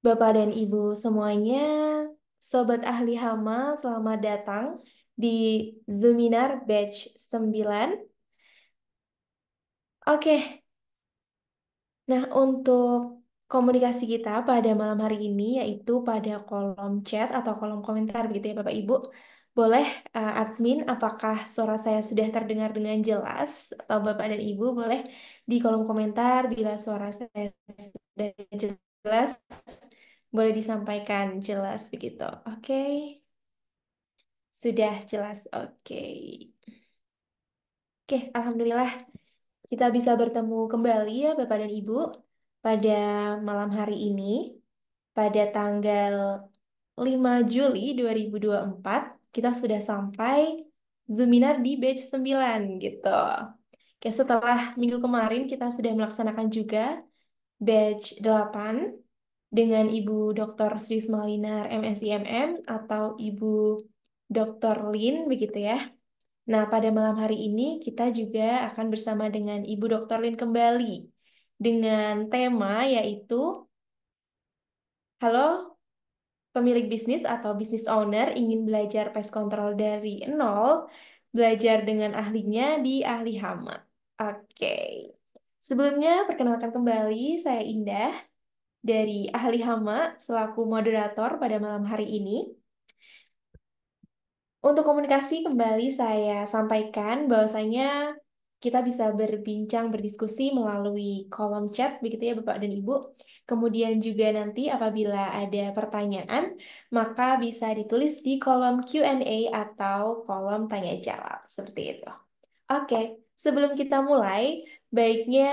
Bapak dan Ibu semuanya, Sobat Ahli Hama, selamat datang di Zeminar Batch 9. Oke, nah untuk komunikasi kita pada malam hari ini yaitu pada kolom chat atau kolom komentar begitu ya Bapak Ibu. Boleh admin apakah suara saya sudah terdengar dengan jelas atau Bapak dan Ibu boleh di kolom komentar bila suara saya sudah jelas boleh disampaikan jelas begitu. Oke. Sudah jelas. Oke. Oke, alhamdulillah kita bisa bertemu kembali ya Bapak dan Ibu pada malam hari ini pada tanggal 5 Juli 2024 kita sudah sampai Zoominar di batch 9 gitu. Oke, setelah minggu kemarin kita sudah melaksanakan juga batch 8 dengan Ibu Dr. Sri Smalinar MSI MM atau Ibu Dr. Lin begitu ya. Nah, pada malam hari ini kita juga akan bersama dengan Ibu Dr. Lin kembali dengan tema yaitu Halo pemilik bisnis atau business owner ingin belajar pest control dari nol, belajar dengan ahlinya di Ahli Hama. Oke. Sebelumnya, perkenalkan kembali saya Indah dari Ahli Hama selaku moderator pada malam hari ini. Untuk komunikasi kembali saya sampaikan bahwasanya kita bisa berbincang, berdiskusi melalui kolom chat begitu ya Bapak dan Ibu. Kemudian juga nanti apabila ada pertanyaan, maka bisa ditulis di kolom Q&A atau kolom tanya jawab seperti itu. Oke, sebelum kita mulai, baiknya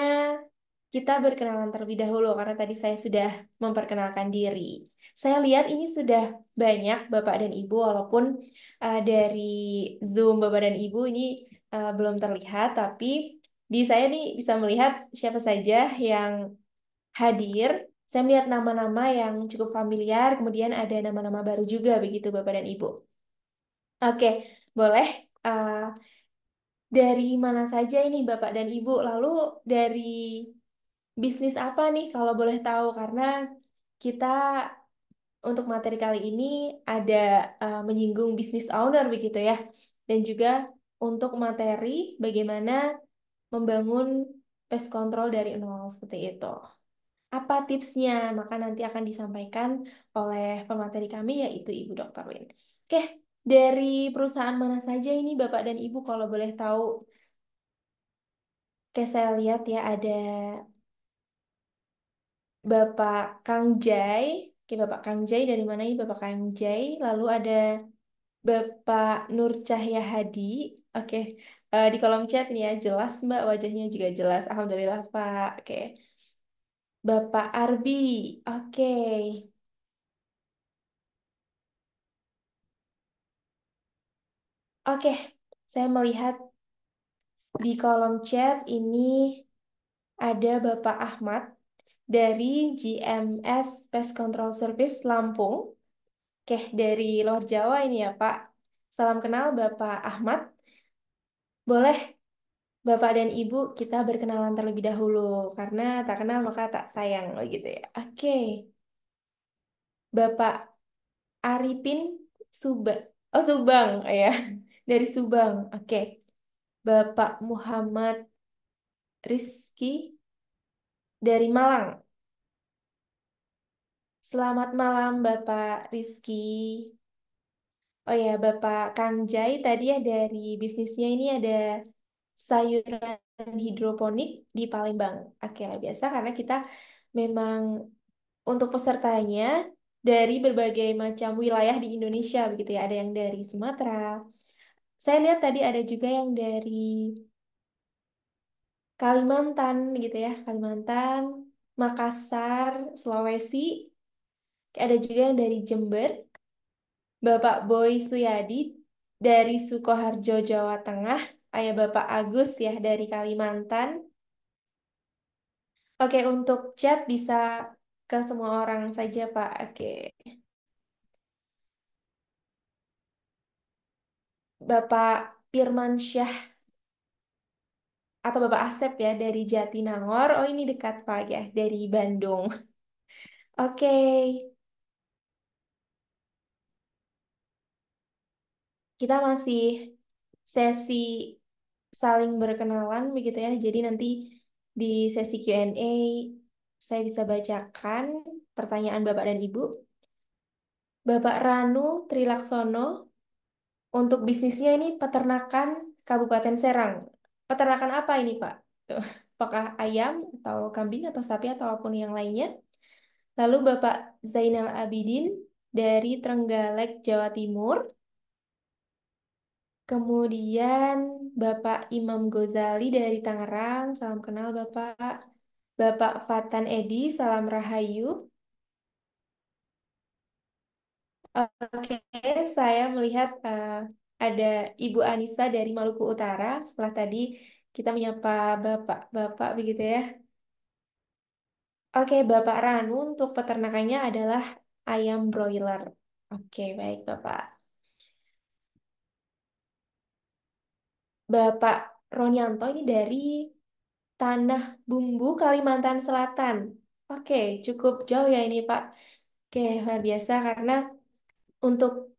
kita berkenalan terlebih dahulu karena tadi saya sudah memperkenalkan diri. Saya lihat ini sudah banyak Bapak dan Ibu, walaupun dari Zoom Bapak dan Ibu ini belum terlihat, tapi di saya nih bisa melihat siapa saja yang hadir. Saya melihat nama-nama yang cukup familiar, kemudian ada nama-nama baru juga begitu Bapak dan Ibu. Oke, boleh. eh, dari mana saja ini Bapak dan Ibu? Lalu dari bisnis apa nih kalau boleh tahu? Karena kita untuk materi kali ini ada menyinggung bisnis owner begitu ya. Dan juga untuk materi bagaimana membangun pest control dari nol seperti itu. Apa tipsnya? Maka nanti akan disampaikan oleh pemateri kami yaitu Ibu Dr. Lin. Oke, dari perusahaan mana saja ini Bapak dan Ibu kalau boleh tahu? Oke, saya lihat ya ada Bapak Kang Jai. Oke, Bapak Kang Jai dari mana ini Bapak Kang Jai? Lalu ada Bapak Nur Cahya Hadi. Oke, di kolom chat ini ya jelas Mbak wajahnya juga jelas. Alhamdulillah Pak. Oke, Bapak Arbi. Oke, oke. Saya melihat di kolom chat ini ada Bapak Ahmad dari GMS Pest Control Service Lampung. Oke, dari luar Jawa ini ya Pak. Salam kenal Bapak Ahmad. Boleh Bapak dan Ibu kita berkenalan terlebih dahulu karena tak kenal maka tak sayang gitu ya. Oke, Bapak Arifin Subang ya. Dari Subang. Oke. Bapak Muhammad Rizky dari Malang. Selamat malam Bapak Rizky. Oh ya, Bapak Kang Jai tadi ya dari bisnisnya ini ada sayuran hidroponik di Palembang. Oke, lah biasa karena kita memang untuk pesertanya dari berbagai macam wilayah di Indonesia begitu ya. Ada yang dari Sumatera. Saya lihat tadi ada juga yang dari Kalimantan gitu ya. Kalimantan, Makassar, Sulawesi. Ada juga yang dari Jember. Bapak Boy Suyadi dari Sukoharjo, Jawa Tengah. Ayah Bapak Agus ya dari Kalimantan. Oke, untuk chat bisa ke semua orang saja, Pak. Oke. Bapak Firmansyah atau Bapak Asep ya dari Jatinangor. Oh, ini dekat Pak ya dari Bandung. Oke, kita masih sesi saling berkenalan begitu ya. Jadi nanti di sesi Q&A saya bisa bacakan pertanyaan Bapak dan Ibu. Bapak Ranu Trilaksono, untuk bisnisnya ini peternakan Kabupaten Serang. Peternakan apa ini, Pak? Apakah ayam atau kambing atau sapi atau apapun yang lainnya? Lalu Bapak Zainal Abidin dari Trenggalek, Jawa Timur. Kemudian Bapak Imam Gozali dari Tangerang, salam kenal Bapak. Bapak Fatan Edi, salam Rahayu. Oke, saya melihat ada Ibu Anissa dari Maluku Utara. Setelah tadi kita menyapa Bapak-Bapak begitu ya. Oke, Bapak Ranu untuk peternakannya adalah ayam broiler. Oke, baik Bapak. Bapak Ronianto ini dari Tanah Bumbu, Kalimantan Selatan. Oke, cukup jauh ya ini Pak. Oke, luar biasa karena untuk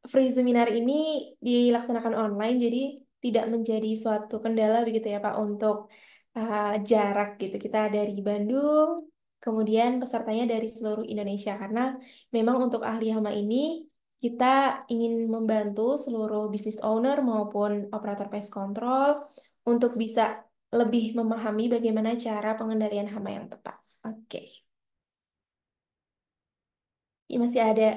free seminar ini dilaksanakan online, jadi tidak menjadi suatu kendala begitu ya Pak untuk jarak gitu. Kita dari Bandung, kemudian pesertanya dari seluruh Indonesia karena memang untuk ahli hama ini kita ingin membantu seluruh business owner maupun operator pest control untuk bisa lebih memahami bagaimana cara pengendalian hama yang tepat. Oke. Ini masih ada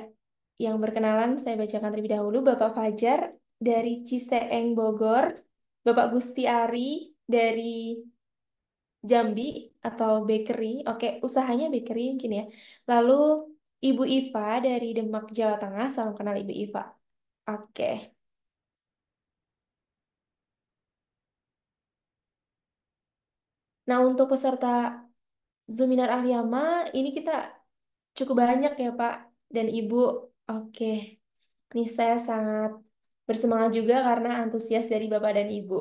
yang berkenalan, saya bacakan terlebih dahulu. Bapak Fajar dari Ciseeng, Bogor. Bapak Gusti Ari dari Jambi atau bakery. Oke, usahanya bakery mungkin ya. Lalu Ibu Iva dari Demak, Jawa Tengah. Salam kenal Ibu Iva. Oke. Nah, untuk peserta Zeminar Ahliyama, ini kita cukup banyak ya, Pak dan Ibu. Oke. Ini saya sangat bersemangat juga karena antusias dari Bapak dan Ibu.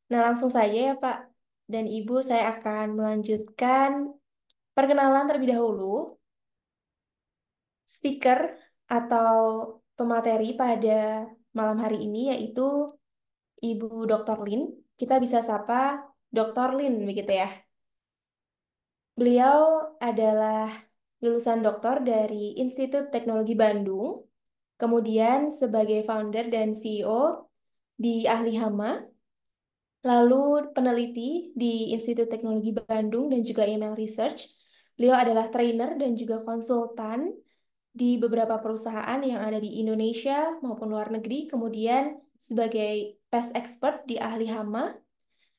Nah, langsung saja ya Pak dan Ibu, saya akan melanjutkan perkenalan terlebih dahulu. Speaker atau pemateri pada malam hari ini yaitu Ibu Dr. Lin. Kita bisa sapa Dr. Lin begitu ya. Beliau adalah lulusan doktor dari Institut Teknologi Bandung, kemudian sebagai founder dan CEO di Ahli Hama, lalu peneliti di Institut Teknologi Bandung dan juga email research. Beliau adalah trainer dan juga konsultan di beberapa perusahaan yang ada di Indonesia maupun luar negeri, kemudian sebagai pest expert di Ahli Hama,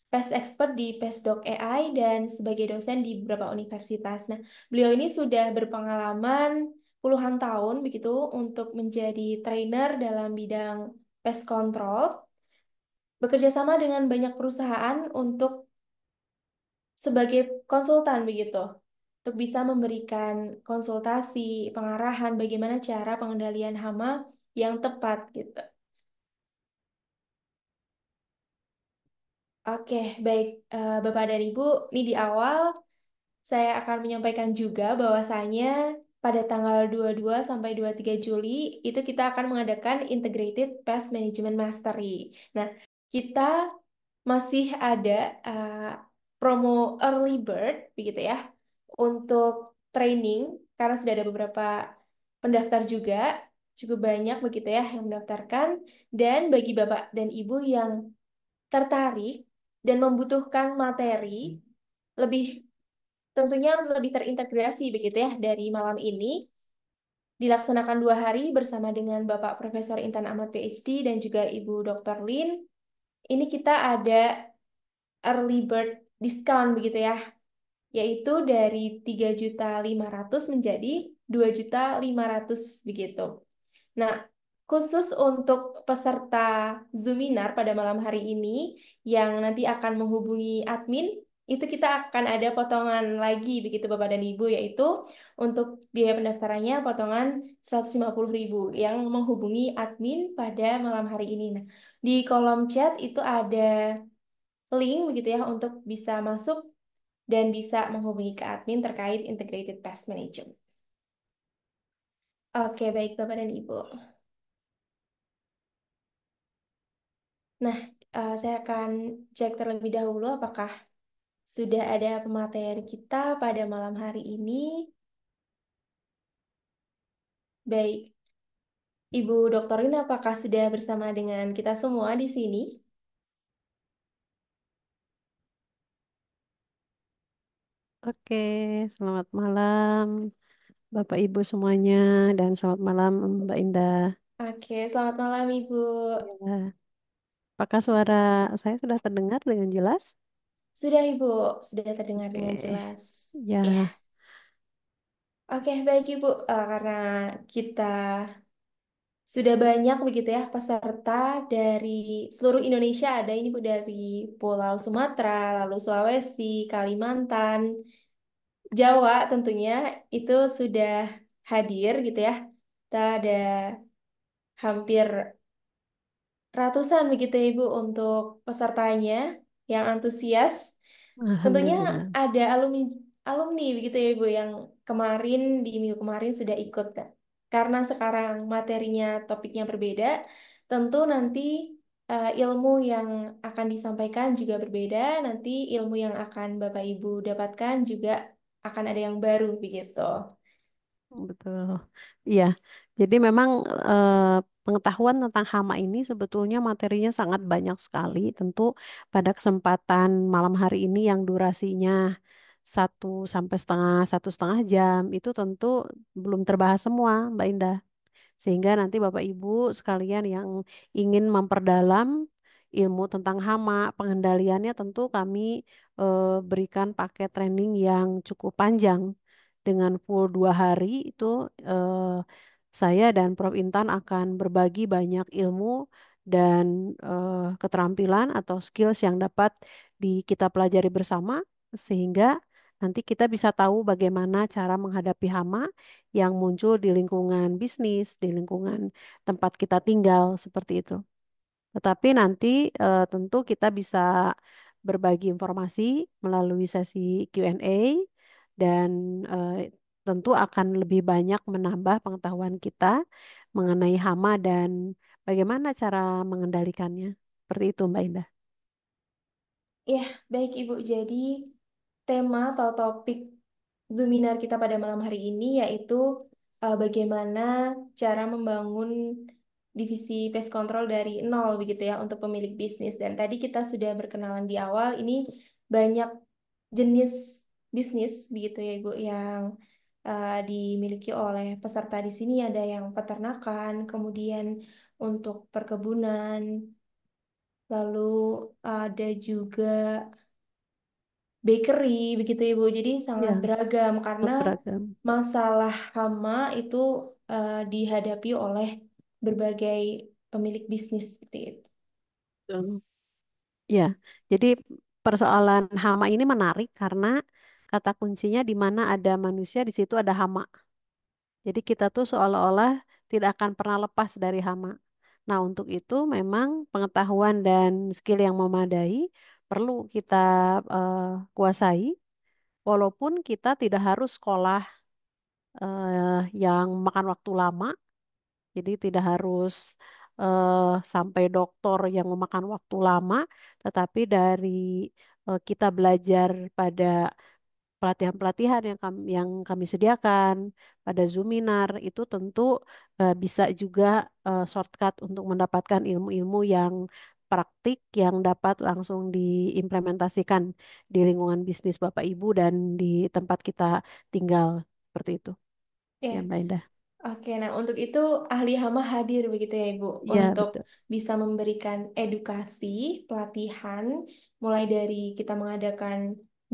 pest expert di Pestdoc AI, dan sebagai dosen di beberapa universitas. Nah, beliau ini sudah berpengalaman puluhan tahun begitu untuk menjadi trainer dalam bidang pest control, bekerja sama dengan banyak perusahaan untuk sebagai konsultan begitu, untuk bisa memberikan konsultasi, pengarahan bagaimana cara pengendalian hama yang tepat gitu. Oke, baik Bapak dan Ibu, ini di awal saya akan menyampaikan juga bahwasanya pada tanggal 22 sampai 23 Juli itu kita akan mengadakan Integrated Pest Management Mastery. Nah, kita masih ada uh, promo early bird begitu ya untuk training karena sudah ada beberapa pendaftar juga, cukup banyak begitu ya yang mendaftarkan, dan bagi Bapak dan Ibu yang tertarik dan membutuhkan materi lebih, tentunya lebih terintegrasi begitu ya dari malam ini dilaksanakan 2 hari bersama dengan Bapak Profesor Intan Ahmad PhD dan juga Ibu Dr. Lin. Ini kita ada early bird discount begitu ya, yaitu dari 3.500.000 menjadi 2.500.000 begitu. Nah, khusus untuk peserta Zoominar pada malam hari ini yang nanti akan menghubungi admin, itu kita akan ada potongan lagi begitu Bapak dan Ibu, yaitu untuk biaya pendaftarannya potongan 150.000 yang menghubungi admin pada malam hari ini. Nah, di kolom chat itu ada link begitu ya untuk bisa masuk dan bisa menghubungi ke admin terkait Integrated Pest Management. Oke, baik Bapak dan Ibu. Nah, saya akan cek terlebih dahulu apakah sudah ada pemateri kita pada malam hari ini. Baik, Ibu Doktorin, apakah sudah bersama dengan kita semua di sini? Oke, selamat malam Bapak Ibu semuanya dan selamat malam Mbak Indah. Oke, selamat malam Ibu. Ya, apakah suara saya sudah terdengar dengan jelas? Sudah Ibu, sudah terdengar dengan Oke, jelas. Ya, ya, oke baik Ibu. Karena kita sudah banyak begitu ya peserta dari seluruh Indonesia, ada ini Bu dari Pulau Sumatera, lalu Sulawesi, Kalimantan, Jawa tentunya itu sudah hadir gitu ya. Kita ada hampir ratusan begitu ya Ibu untuk pesertanya yang antusias. Tentunya Alhamdulillah. ada alumni alumni begitu ya Ibu yang kemarin di minggu kemarin sudah ikut. Karena sekarang materinya topiknya berbeda, tentu nanti ilmu yang akan disampaikan juga berbeda. Nanti ilmu yang akan Bapak Ibu dapatkan juga akan ada yang baru begitu. Betul. Iya, jadi memang pengetahuan tentang hama ini sebetulnya materinya sangat banyak sekali. Tentu pada kesempatan malam hari ini yang durasinya 1 sampai 1,5 jam itu tentu belum terbahas semua, Mbak Indah. Sehingga nanti Bapak Ibu sekalian yang ingin memperdalam ilmu tentang hama, pengendaliannya tentu kami berikan paket training yang cukup panjang dengan full 2 hari itu saya dan Prof Intan akan berbagi banyak ilmu dan keterampilan atau skills yang dapat kita pelajari bersama sehingga nanti kita bisa tahu bagaimana cara menghadapi hama yang muncul di lingkungan bisnis, di lingkungan tempat kita tinggal seperti itu. Tetapi nanti tentu kita bisa berbagi informasi melalui sesi Q&A dan eh, tentu akan lebih banyak menambah pengetahuan kita mengenai hama dan bagaimana cara mengendalikannya. Seperti itu, Mbak Indah. Ya, baik Ibu. Jadi tema atau topik Zoominar kita pada malam hari ini yaitu bagaimana cara membangun divisi pest control dari nol begitu ya untuk pemilik bisnis. Dan tadi kita sudah berkenalan di awal, ini banyak jenis bisnis begitu ya Ibu yang dimiliki oleh peserta di sini. Ada yang peternakan, kemudian untuk perkebunan, lalu ada juga bakery begitu Ibu. Jadi sangat Ya, beragam karena sangat beragam. masalah hama itu dihadapi oleh berbagai pemilik bisnis seperti itu. Betul. Ya, jadi persoalan hama ini menarik karena kata kuncinya di mana ada manusia, di situ ada hama. Jadi kita tuh seolah-olah tidak akan pernah lepas dari hama. Nah, untuk itu memang pengetahuan dan skill yang memadai perlu kita eh, kuasai, walaupun kita tidak harus sekolah yang makan waktu lama. Jadi tidak harus sampai doktor yang memakan waktu lama, tetapi dari kita belajar pada pelatihan-pelatihan yang kami sediakan pada Zoominar itu tentu bisa juga shortcut untuk mendapatkan ilmu-ilmu yang praktik yang dapat langsung diimplementasikan di lingkungan bisnis Bapak Ibu dan di tempat kita tinggal seperti itu. Ya, Ya, Mbak Indah. oke, nah untuk itu ahli hama hadir begitu ya Ibu Ya, untuk betul. bisa memberikan edukasi, pelatihan, mulai dari kita mengadakan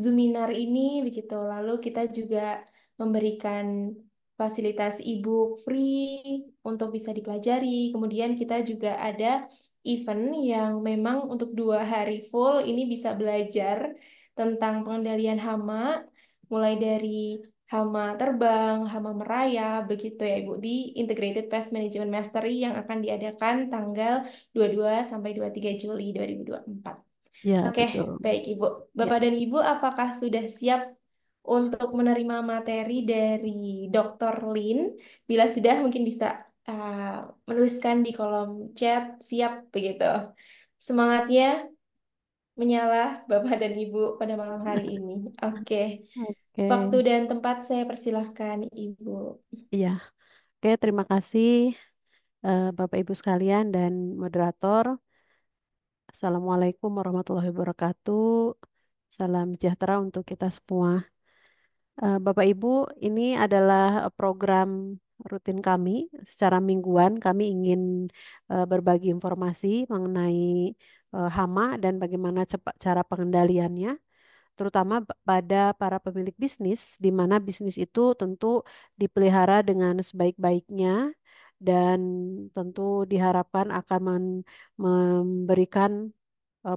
Zoominar ini begitu, lalu kita juga memberikan fasilitas e-book free untuk bisa dipelajari. Kemudian kita juga ada event yang memang untuk 2 hari full ini bisa belajar tentang pengendalian hama, mulai dari hama terbang, hama merayap, begitu ya Ibu, di Integrated Pest Management Mastery yang akan diadakan tanggal 22 sampai 23 Juli 2024. Ya, Oke, betul. baik Ibu. Ya. Bapak dan Ibu, apakah sudah siap untuk menerima materi dari Dr. Lin? Bila sudah, mungkin bisa menuliskan di kolom chat, siap begitu. Semangatnya menyala Bapak dan Ibu pada malam hari ini. Oke, waktu Oke. dan tempat saya persilahkan Ibu. Iya. Oke, terima kasih Bapak Ibu sekalian dan moderator. Assalamualaikum warahmatullahi wabarakatuh. Salam sejahtera untuk kita semua. Bapak Ibu, ini adalah program rutin kami. Secara mingguan kami ingin berbagi informasi mengenai hama dan bagaimana cara pengendaliannya, terutama pada para pemilik bisnis, di mana bisnis itu tentu dipelihara dengan sebaik-baiknya dan tentu diharapkan akan memberikan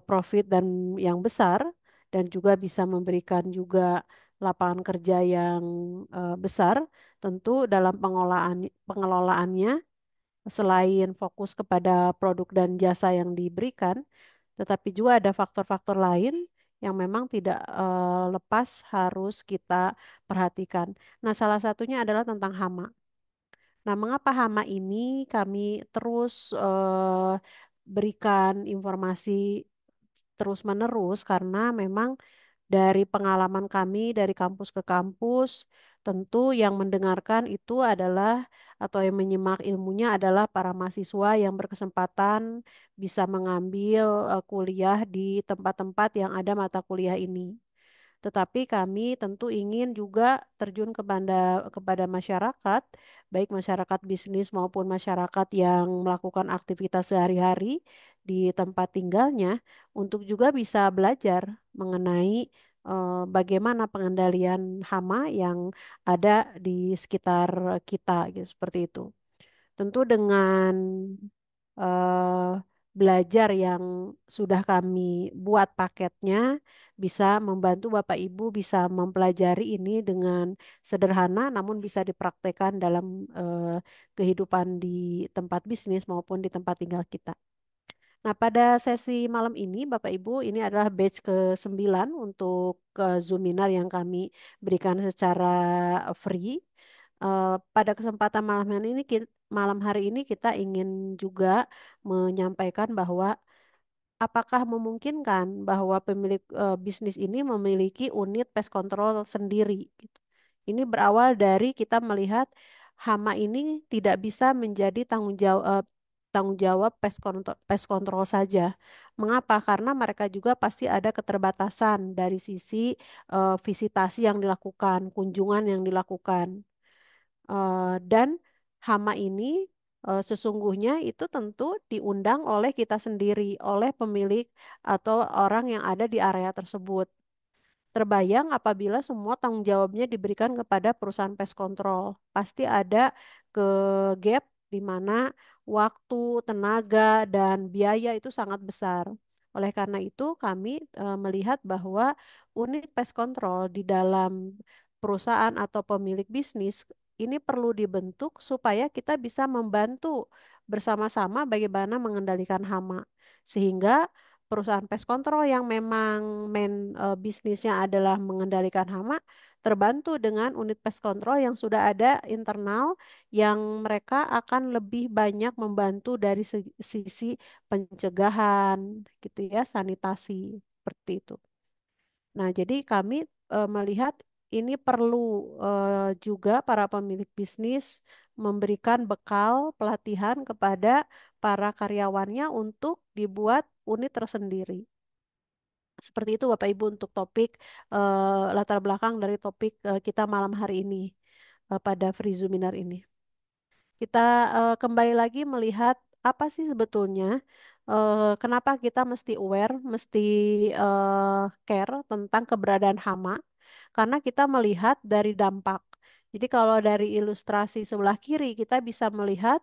profit dan yang besar dan juga bisa memberikan juga lapangan kerja yang besar. Tentu dalam pengelolaannya selain fokus kepada produk dan jasa yang diberikan, tetapi juga ada faktor-faktor lain yang memang tidak lepas harus kita perhatikan. Nah, salah satunya adalah tentang hama. Nah, mengapa hama ini kami terus berikan informasi terus-menerus karena memang dari pengalaman kami dari kampus ke kampus, tentu yang mendengarkan itu adalah atau yang menyimak ilmunya adalah para mahasiswa yang berkesempatan bisa mengambil kuliah di tempat-tempat yang ada mata kuliah ini. Tetapi kami tentu ingin juga terjun kepada masyarakat, baik masyarakat bisnis maupun masyarakat yang melakukan aktivitas sehari-hari di tempat tinggalnya, untuk juga bisa belajar mengenai bagaimana pengendalian hama yang ada di sekitar kita, gitu, seperti itu. Tentu dengan eh, belajar yang sudah kami buat paketnya bisa membantu Bapak Ibu bisa mempelajari ini dengan sederhana namun bisa dipraktekkan dalam kehidupan di tempat bisnis maupun di tempat tinggal kita. Nah, pada sesi malam ini, Bapak Ibu, ini adalah batch ke-9 untuk Zoominar yang kami berikan secara free. Pada kesempatan malam hari ini kita ingin juga menyampaikan bahwa apakah memungkinkan bahwa pemilik bisnis ini memiliki unit pest control sendiri, gitu. Ini berawal dari kita melihat hama ini tidak bisa menjadi tanggung jawab pest control saja. Mengapa? Karena mereka juga pasti ada keterbatasan dari sisi visitasi yang dilakukan, kunjungan yang dilakukan. Dan hama ini sesungguhnya itu tentu diundang oleh kita sendiri, oleh pemilik atau orang yang ada di area tersebut. Terbayang apabila semua tanggung jawabnya diberikan kepada perusahaan pest control. Pasti ada ke gap di mana waktu, tenaga, dan biaya itu sangat besar. Oleh karena itu, kami melihat bahwa unit pest control di dalam perusahaan atau pemilik bisnis ini perlu dibentuk supaya kita bisa membantu bersama-sama bagaimana mengendalikan hama. Sehingga perusahaan pest control yang memang bisnisnya adalah mengendalikan hama terbantu dengan unit pest control yang sudah ada internal yang mereka akan lebih banyak membantu dari sisi pencegahan gitu ya, sanitasi seperti itu. Nah, jadi kami melihat ini perlu juga para pemilik bisnis memberikan bekal pelatihan kepada para karyawannya untuk dibuat unit tersendiri. Seperti itu Bapak Ibu untuk topik latar belakang dari topik kita malam hari ini pada free Zoominar ini. Kita kembali lagi melihat apa sih sebetulnya kenapa kita mesti aware, mesti care tentang keberadaan hama, karena kita melihat dari dampak. Jadi kalau dari ilustrasi sebelah kiri kita bisa melihat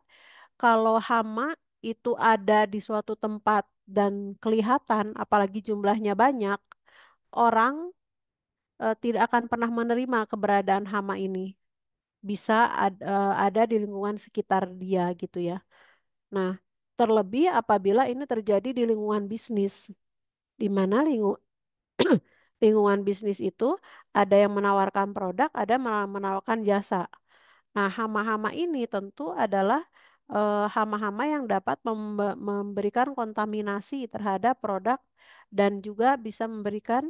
kalau hama itu ada di suatu tempat dan kelihatan, apalagi jumlahnya banyak, orang tidak akan pernah menerima keberadaan hama ini. Bisa ada di lingkungan sekitar dia gitu ya. Nah, terlebih apabila ini terjadi di lingkungan bisnis. di mana lingkungan bisnis itu ada yang menawarkan produk, ada menawarkan jasa. Nah, hama-hama ini tentu adalah hama-hama yang dapat memberikan kontaminasi terhadap produk dan juga bisa memberikan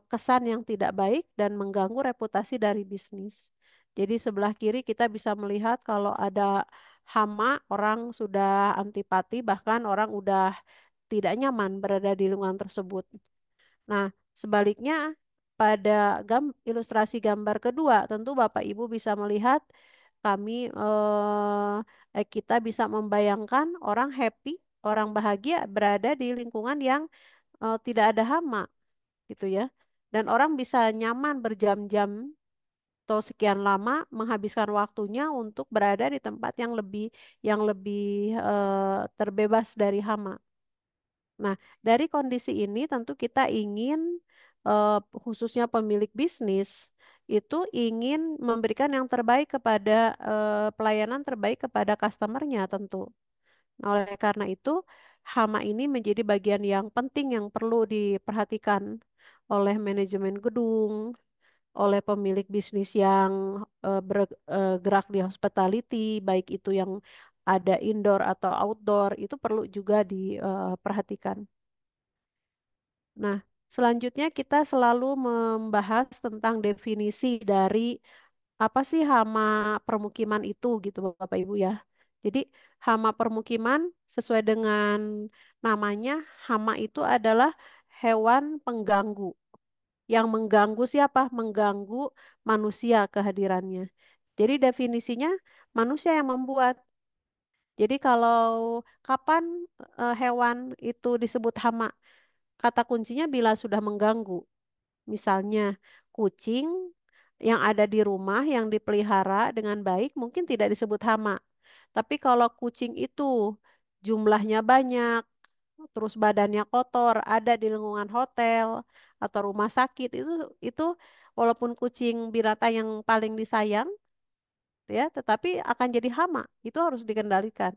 kesan yang tidak baik dan mengganggu reputasi dari bisnis. Jadi sebelah kiri kita bisa melihat kalau ada hama, orang sudah antipati, bahkan orang udah tidak nyaman berada di lingkungan tersebut. Nah, sebaliknya pada ilustrasi gambar kedua, tentu Bapak Ibu bisa melihat kami kita bisa membayangkan orang happy, orang bahagia berada di lingkungan yang tidak ada hama gitu ya. Dan orang bisa nyaman berjam-jam atau sekian lama menghabiskan waktunya untuk berada di tempat yang lebih terbebas dari hama. Nah, dari kondisi ini tentu kita ingin khususnya pemilik bisnis itu ingin memberikan yang terbaik kepada pelayanan terbaik kepada customernya tentu. Nah, oleh karena itu, hama ini menjadi bagian yang penting yang perlu diperhatikan oleh manajemen gedung, oleh pemilik bisnis yang bergerak di hospitality, baik itu yang ada indoor atau outdoor, itu perlu juga diperhatikan. Nah, selanjutnya kita selalu membahas tentang definisi dari apa sih hama permukiman itu gitu Bapak Ibu ya. Jadi hama permukiman sesuai dengan namanya, hama itu adalah hewan pengganggu. Yang mengganggu siapa? Mengganggu manusia kehadirannya. Jadi definisinya manusia yang membuat. Jadi kalau kapan hewan itu disebut hama? Kata kuncinya bila sudah mengganggu. Misalnya kucing yang ada di rumah yang dipelihara dengan baik mungkin tidak disebut hama. Tapi kalau kucing itu jumlahnya banyak, terus badannya kotor, ada di lingkungan hotel atau rumah sakit itu walaupun kucing binatang yang paling disayang ya, tetapi akan jadi hama. Itu harus dikendalikan.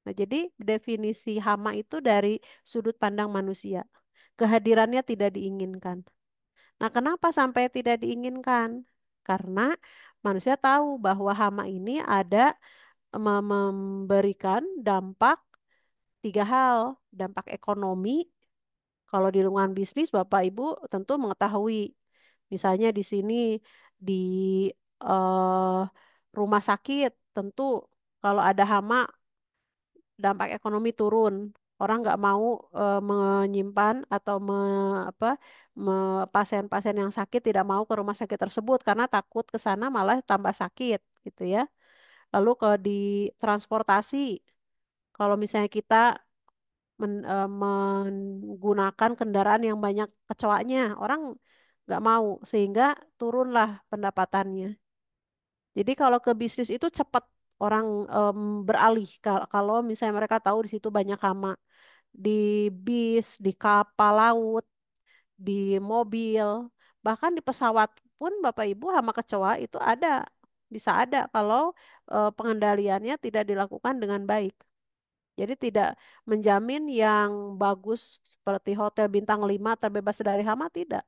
Nah, jadi definisi hama itu dari sudut pandang manusia. Kehadirannya tidak diinginkan. Nah, kenapa sampai tidak diinginkan? Karena manusia tahu bahwa hama ini ada memberikan dampak tiga hal. Dampak ekonomi, kalau di lingkungan bisnis Bapak Ibu tentu mengetahui. Misalnya di sini di eh, rumah sakit tentu kalau ada hama dampak ekonomi turun. Orang nggak mau menyimpan atau pasien-pasien yang sakit tidak mau ke rumah sakit tersebut karena takut ke sana malah tambah sakit gitu ya. Lalu ke di transportasi, kalau misalnya kita menggunakan kendaraan yang banyak kecoaknya, orang nggak mau sehingga turunlah pendapatannya. Jadi kalau ke bisnis itu cepat orang beralih kalau misalnya mereka tahu di situ banyak hama di bis, di kapal laut, di mobil, bahkan di pesawat pun Bapak Ibu hama kecoa itu ada, bisa ada kalau pengendaliannya tidak dilakukan dengan baik. Jadi tidak menjamin yang bagus seperti hotel bintang 5 terbebas dari hama, tidak.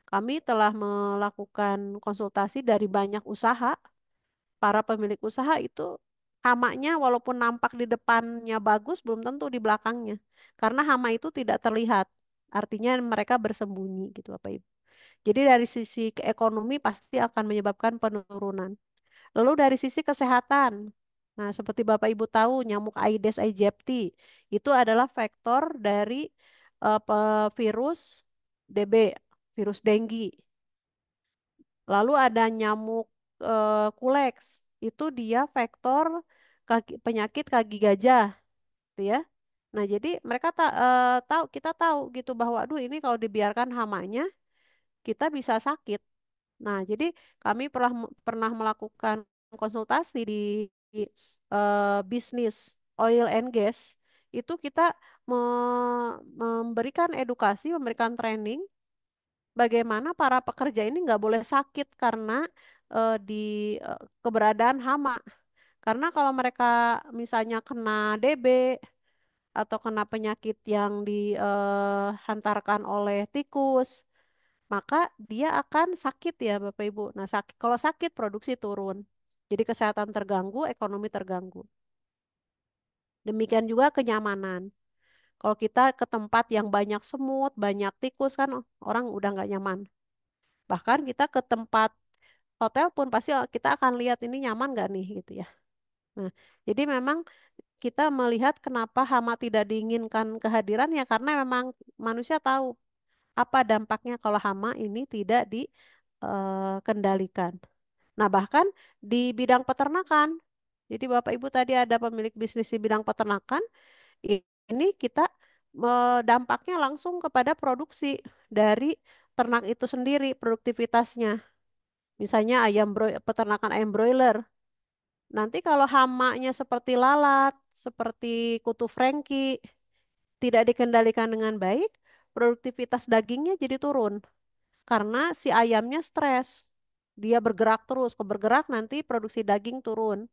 Kami telah melakukan konsultasi dari banyak usaha, para pemilik usaha itu hamanya walaupun nampak di depannya bagus, belum tentu di belakangnya. Karena hama itu tidak terlihat. Artinya mereka bersembunyi gitu Bapak Ibu. Jadi dari sisi ekonomi pasti akan menyebabkan penurunan. Lalu dari sisi kesehatan. Nah, seperti Bapak Ibu tahu, nyamuk Aedes aegypti itu adalah vektor dari virus DB, virus denggi. Lalu ada nyamuk kuleks, itu dia vektor penyakit kaki gajah, gitu ya. Nah, jadi mereka tahu, kita tahu gitu bahwa, aduh ini kalau dibiarkan hamanya, kita bisa sakit. Nah, jadi kami pernah melakukan konsultasi di bisnis oil and gas, itu kita memberikan edukasi, memberikan training bagaimana para pekerja ini nggak boleh sakit karena di keberadaan hama. Karena kalau mereka misalnya kena DB atau kena penyakit yang dihantarkan oleh tikus, maka dia akan sakit ya Bapak Ibu. Nah, sakit, kalau sakit produksi turun. Jadi kesehatan terganggu, ekonomi terganggu. Demikian juga kenyamanan. Kalau kita ke tempat yang banyak semut, banyak tikus kan orang udah nggak nyaman. Bahkan kita ke tempat hotel pun pasti kita akan lihat ini nyaman nggak nih gitu ya. Nah, jadi memang kita melihat kenapa hama tidak diinginkan kehadirannya karena memang manusia tahu apa dampaknya kalau hama ini tidak dikendalikan. Nah, bahkan di bidang peternakan, jadi Bapak Ibu tadi ada pemilik bisnis di bidang peternakan, ini kita dampaknya langsung kepada produksi dari ternak itu sendiri, produktivitasnya. Misalnya peternakan ayam broiler. Nanti kalau hamanya seperti lalat, seperti kutu Franky, tidak dikendalikan dengan baik, produktivitas dagingnya jadi turun. Karena si ayamnya stres. Dia bergerak terus, bergerak nanti produksi daging turun.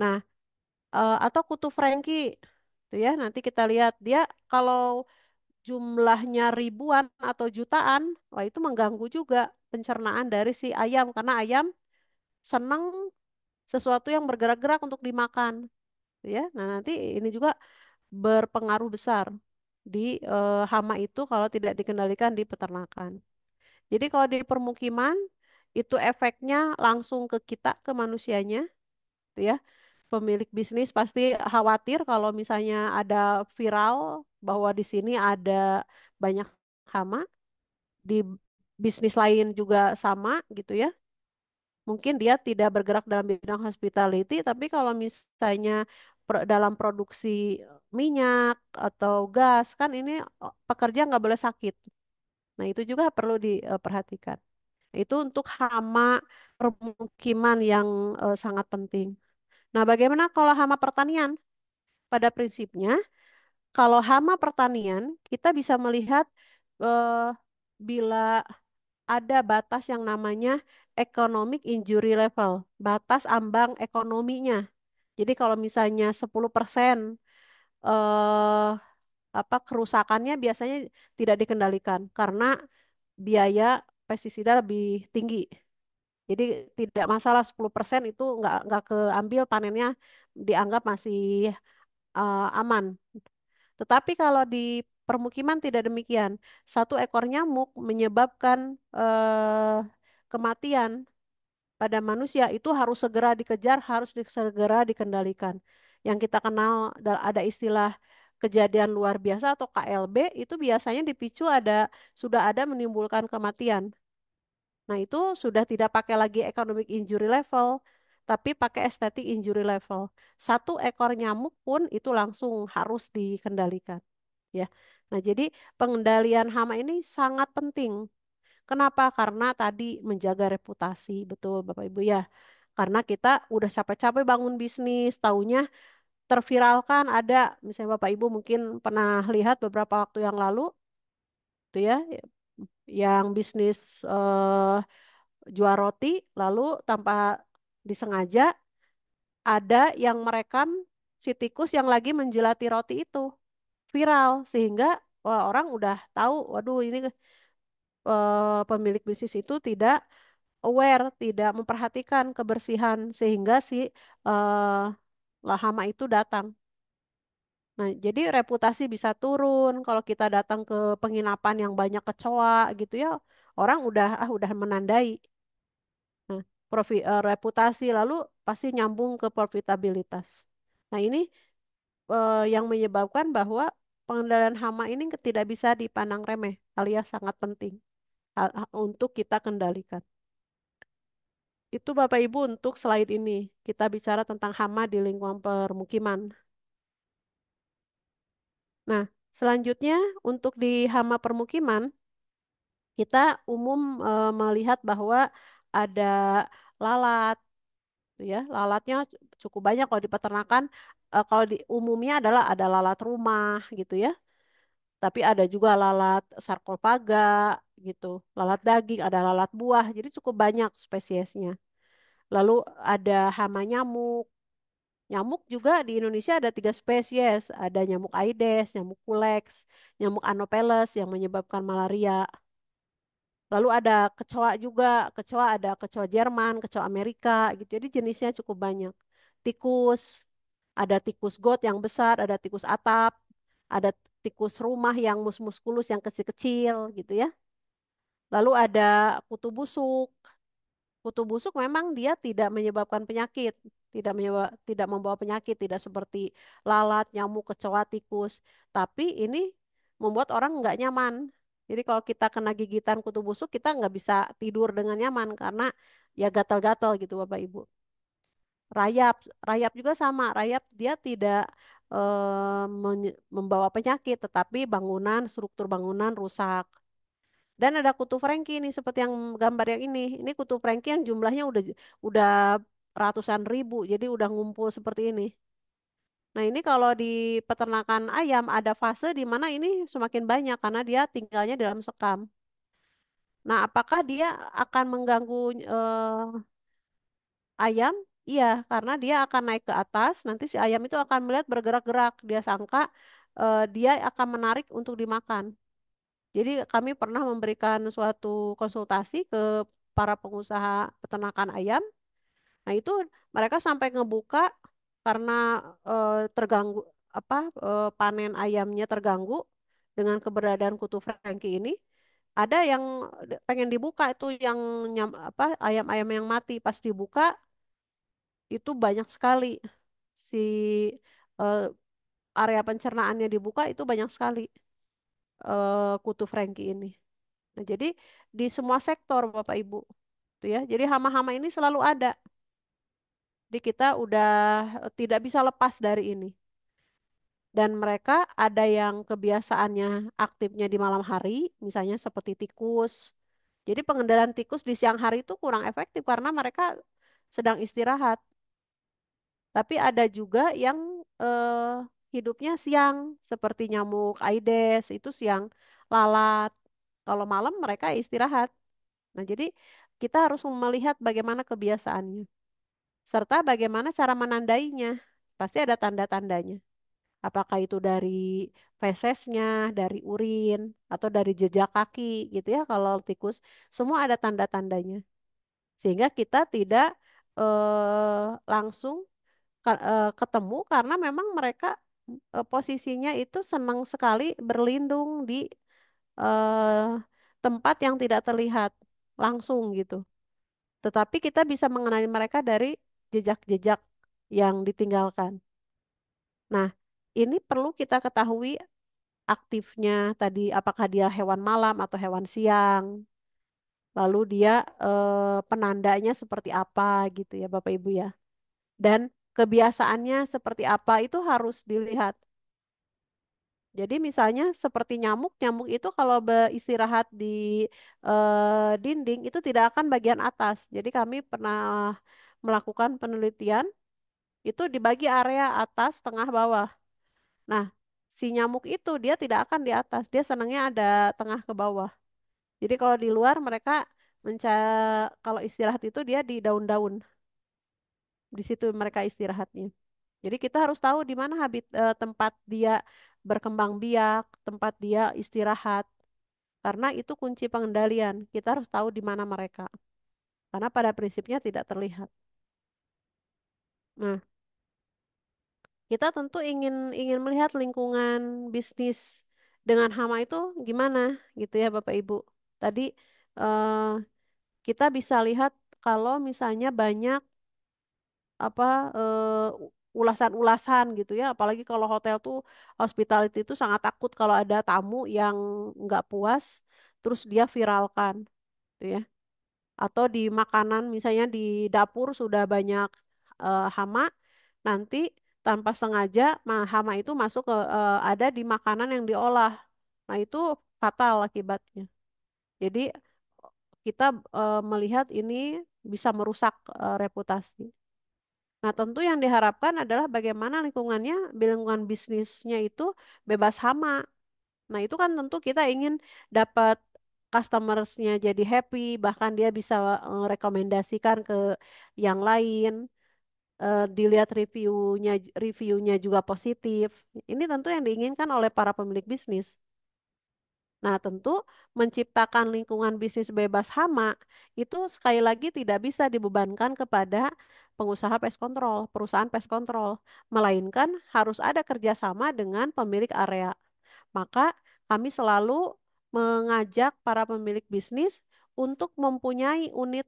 Nah, atau kutu Franky, tuh ya, nanti kita lihat dia kalau jumlahnya ribuan atau jutaan, wah itu mengganggu juga pencernaan dari si ayam karena ayam senang sesuatu yang bergerak-gerak untuk dimakan, ya. Nah, nanti ini juga berpengaruh besar di hama itu kalau tidak dikendalikan di peternakan. Jadi kalau di permukiman itu efeknya langsung ke kita, ke manusianya, gitu ya. Pemilik bisnis pasti khawatir kalau misalnya ada viral bahwa di sini ada banyak hama, di bisnis lain juga sama gitu ya. Mungkin dia tidak bergerak dalam bidang hospitality, tapi kalau misalnya dalam produksi minyak atau gas, kan ini pekerja nggak boleh sakit. Nah, itu juga perlu diperhatikan. Itu untuk hama permukiman yang sangat penting. Nah, bagaimana kalau hama pertanian? Pada prinsipnya, kalau hama pertanian, kita bisa melihat eh, bila ada batas yang namanya economic injury level, batas ambang ekonominya. Jadi kalau misalnya 10% eh kerusakannya biasanya tidak dikendalikan karena biaya pestisida lebih tinggi. Jadi tidak masalah 10% itu nggak keambil panennya dianggap masih aman. Tetapi kalau di permukiman tidak demikian. Satu ekor nyamuk menyebabkan kematian pada manusia itu harus segera dikejar, harus segera dikendalikan. Yang kita kenal ada istilah kejadian luar biasa atau KLB itu biasanya dipicu sudah ada menimbulkan kematian. Nah, itu sudah tidak pakai lagi economic injury level, tapi pakai aesthetic injury level. Satu ekor nyamuk pun itu langsung harus dikendalikan, ya. Nah, jadi pengendalian hama ini sangat penting. Kenapa? Karena tadi menjaga reputasi, betul Bapak Ibu ya. Karena kita udah capek-capek bangun bisnis, taunya terviralkan ada, misalnya Bapak Ibu mungkin pernah lihat beberapa waktu yang lalu, tuh ya, yang bisnis jual roti, lalu tanpa disengaja ada yang merekam si tikus yang lagi menjilati roti itu viral sehingga wah, orang udah tahu, waduh ini pemilik bisnis itu tidak aware, tidak memperhatikan kebersihan sehingga si eh, lahama itu datang. Nah, jadi reputasi bisa turun kalau kita datang ke penginapan yang banyak kecoa gitu ya, orang udah menandai. Nah, reputasi lalu pasti nyambung ke profitabilitas. Nah, ini yang menyebabkan bahwa pengendalian hama ini tidak bisa dipandang remeh, alias sangat penting untuk kita kendalikan. Itu Bapak Ibu untuk slide ini. Kita bicara tentang hama di lingkungan permukiman. Nah, selanjutnya untuk di hama permukiman, kita umum melihat bahwa ada lalat, tuh ya. Lalatnya cukup banyak kalau di peternakan. Kalau di umumnya adalah ada lalat rumah gitu ya. Tapi ada juga lalat sarkofaga gitu, lalat daging, ada lalat buah. Jadi cukup banyak spesiesnya. Lalu ada hama nyamuk. Nyamuk juga di Indonesia ada 3 spesies, ada nyamuk Aedes, nyamuk Culex, nyamuk Anopheles yang menyebabkan malaria. Lalu ada kecoa juga, kecoa ada kecoa Jerman, kecoa Amerika gitu. Jadi jenisnya cukup banyak. Tikus, ada tikus got yang besar, ada tikus atap, ada tikus rumah yang muskulus yang kecil-kecil gitu ya. Lalu ada kutu busuk. Kutu busuk memang dia tidak menyebabkan penyakit, tidak membawa penyakit, tidak seperti lalat, nyamuk, kecoa, tikus. Tapi ini membuat orang nggak nyaman. Jadi kalau kita kena gigitan kutu busuk, kita nggak bisa tidur dengan nyaman karena ya gatal-gatal gitu Bapak Ibu. Rayap, rayap juga sama. Rayap dia tidak membawa penyakit, tetapi bangunan, struktur bangunan rusak. Dan ada kutu Franky ini seperti yang gambar yang ini. Ini kutu Franky yang jumlahnya udah ratusan ribu, jadi udah ngumpul seperti ini. Nah, ini kalau di peternakan ayam ada fase di mana ini semakin banyak karena dia tinggalnya dalam sekam. Nah, apakah dia akan mengganggu ayam? Iya, karena dia akan naik ke atas, nanti si ayam itu akan melihat bergerak-gerak. Dia sangka dia akan menarik untuk dimakan. Jadi kami pernah memberikan suatu konsultasi ke para pengusaha peternakan ayam. Nah itu mereka sampai ngebuka karena terganggu panen ayamnya terganggu dengan keberadaan kutu Franky ini. Ada yang pengen dibuka itu yang ayam-ayam yang mati pas dibuka itu banyak sekali si eh, area pencernaannya dibuka itu banyak sekali kutu Franky ini. Nah, jadi di semua sektor Bapak Ibu, tuh ya. Jadi hama-hama ini selalu ada. Jadi kita udah tidak bisa lepas dari ini. Dan mereka ada yang kebiasaannya aktifnya di malam hari, misalnya seperti tikus. Jadi pengendalian tikus di siang hari itu kurang efektif karena mereka sedang istirahat. Tapi ada juga yang hidupnya siang, seperti nyamuk Aedes itu siang, lalat. Kalau malam mereka istirahat. Nah, jadi kita harus melihat bagaimana kebiasaannya, serta bagaimana cara menandainya. Pasti ada tanda-tandanya. Apakah itu dari fesesnya, dari urin, atau dari jejak kaki gitu ya. Kalau tikus, semua ada tanda-tandanya. Sehingga kita tidak langsung ketemu karena memang mereka posisinya itu senang sekali berlindung di eh, tempat yang tidak terlihat langsung gitu. Tetapi kita bisa mengenali mereka dari jejak-jejak yang ditinggalkan. Nah, ini perlu kita ketahui aktifnya tadi apakah dia hewan malam atau hewan siang. Lalu dia penandanya seperti apa gitu ya Bapak Ibu ya. Dan kebiasaannya seperti apa itu harus dilihat. Jadi misalnya seperti nyamuk, nyamuk itu kalau beristirahat di dinding itu tidak akan bagian atas. Jadi kami pernah melakukan penelitian itu dibagi area atas, tengah, bawah. Nah, si nyamuk itu dia tidak akan di atas, dia senangnya ada tengah ke bawah. Jadi kalau di luar mereka kalau istirahat itu dia di daun-daun, di situ mereka istirahatnya. Jadi kita harus tahu di mana tempat dia berkembang biak, tempat dia istirahat. Karena itu kunci pengendalian. Kita harus tahu di mana mereka. Karena pada prinsipnya tidak terlihat. Nah, kita tentu ingin ingin melihat lingkungan bisnis dengan hama itu gimana gitu ya Bapak Ibu. Tadi eh, kita bisa lihat kalau misalnya banyak apa ulasan-ulasan gitu ya, apalagi kalau hotel tuh hospitality itu sangat takut kalau ada tamu yang nggak puas, terus dia viralkan, gitu ya. Atau di makanan misalnya di dapur sudah banyak hama, nanti tanpa sengaja hama itu masuk ada di makanan yang diolah. Nah, itu fatal akibatnya. Jadi kita melihat ini bisa merusak reputasi. Nah, tentu yang diharapkan adalah bagaimana lingkungan bisnisnya itu bebas hama. Nah, itu kan tentu kita ingin dapat customersnya jadi happy, bahkan dia bisa rekomendasikan ke yang lain. dilihat reviewnya juga positif. Ini tentu yang diinginkan oleh para pemilik bisnis. Nah, tentu menciptakan lingkungan bisnis bebas hama itu sekali lagi tidak bisa dibebankan kepada pengusaha pest control, perusahaan pest control, melainkan harus ada kerjasama dengan pemilik area. Maka kami selalu mengajak para pemilik bisnis untuk mempunyai unit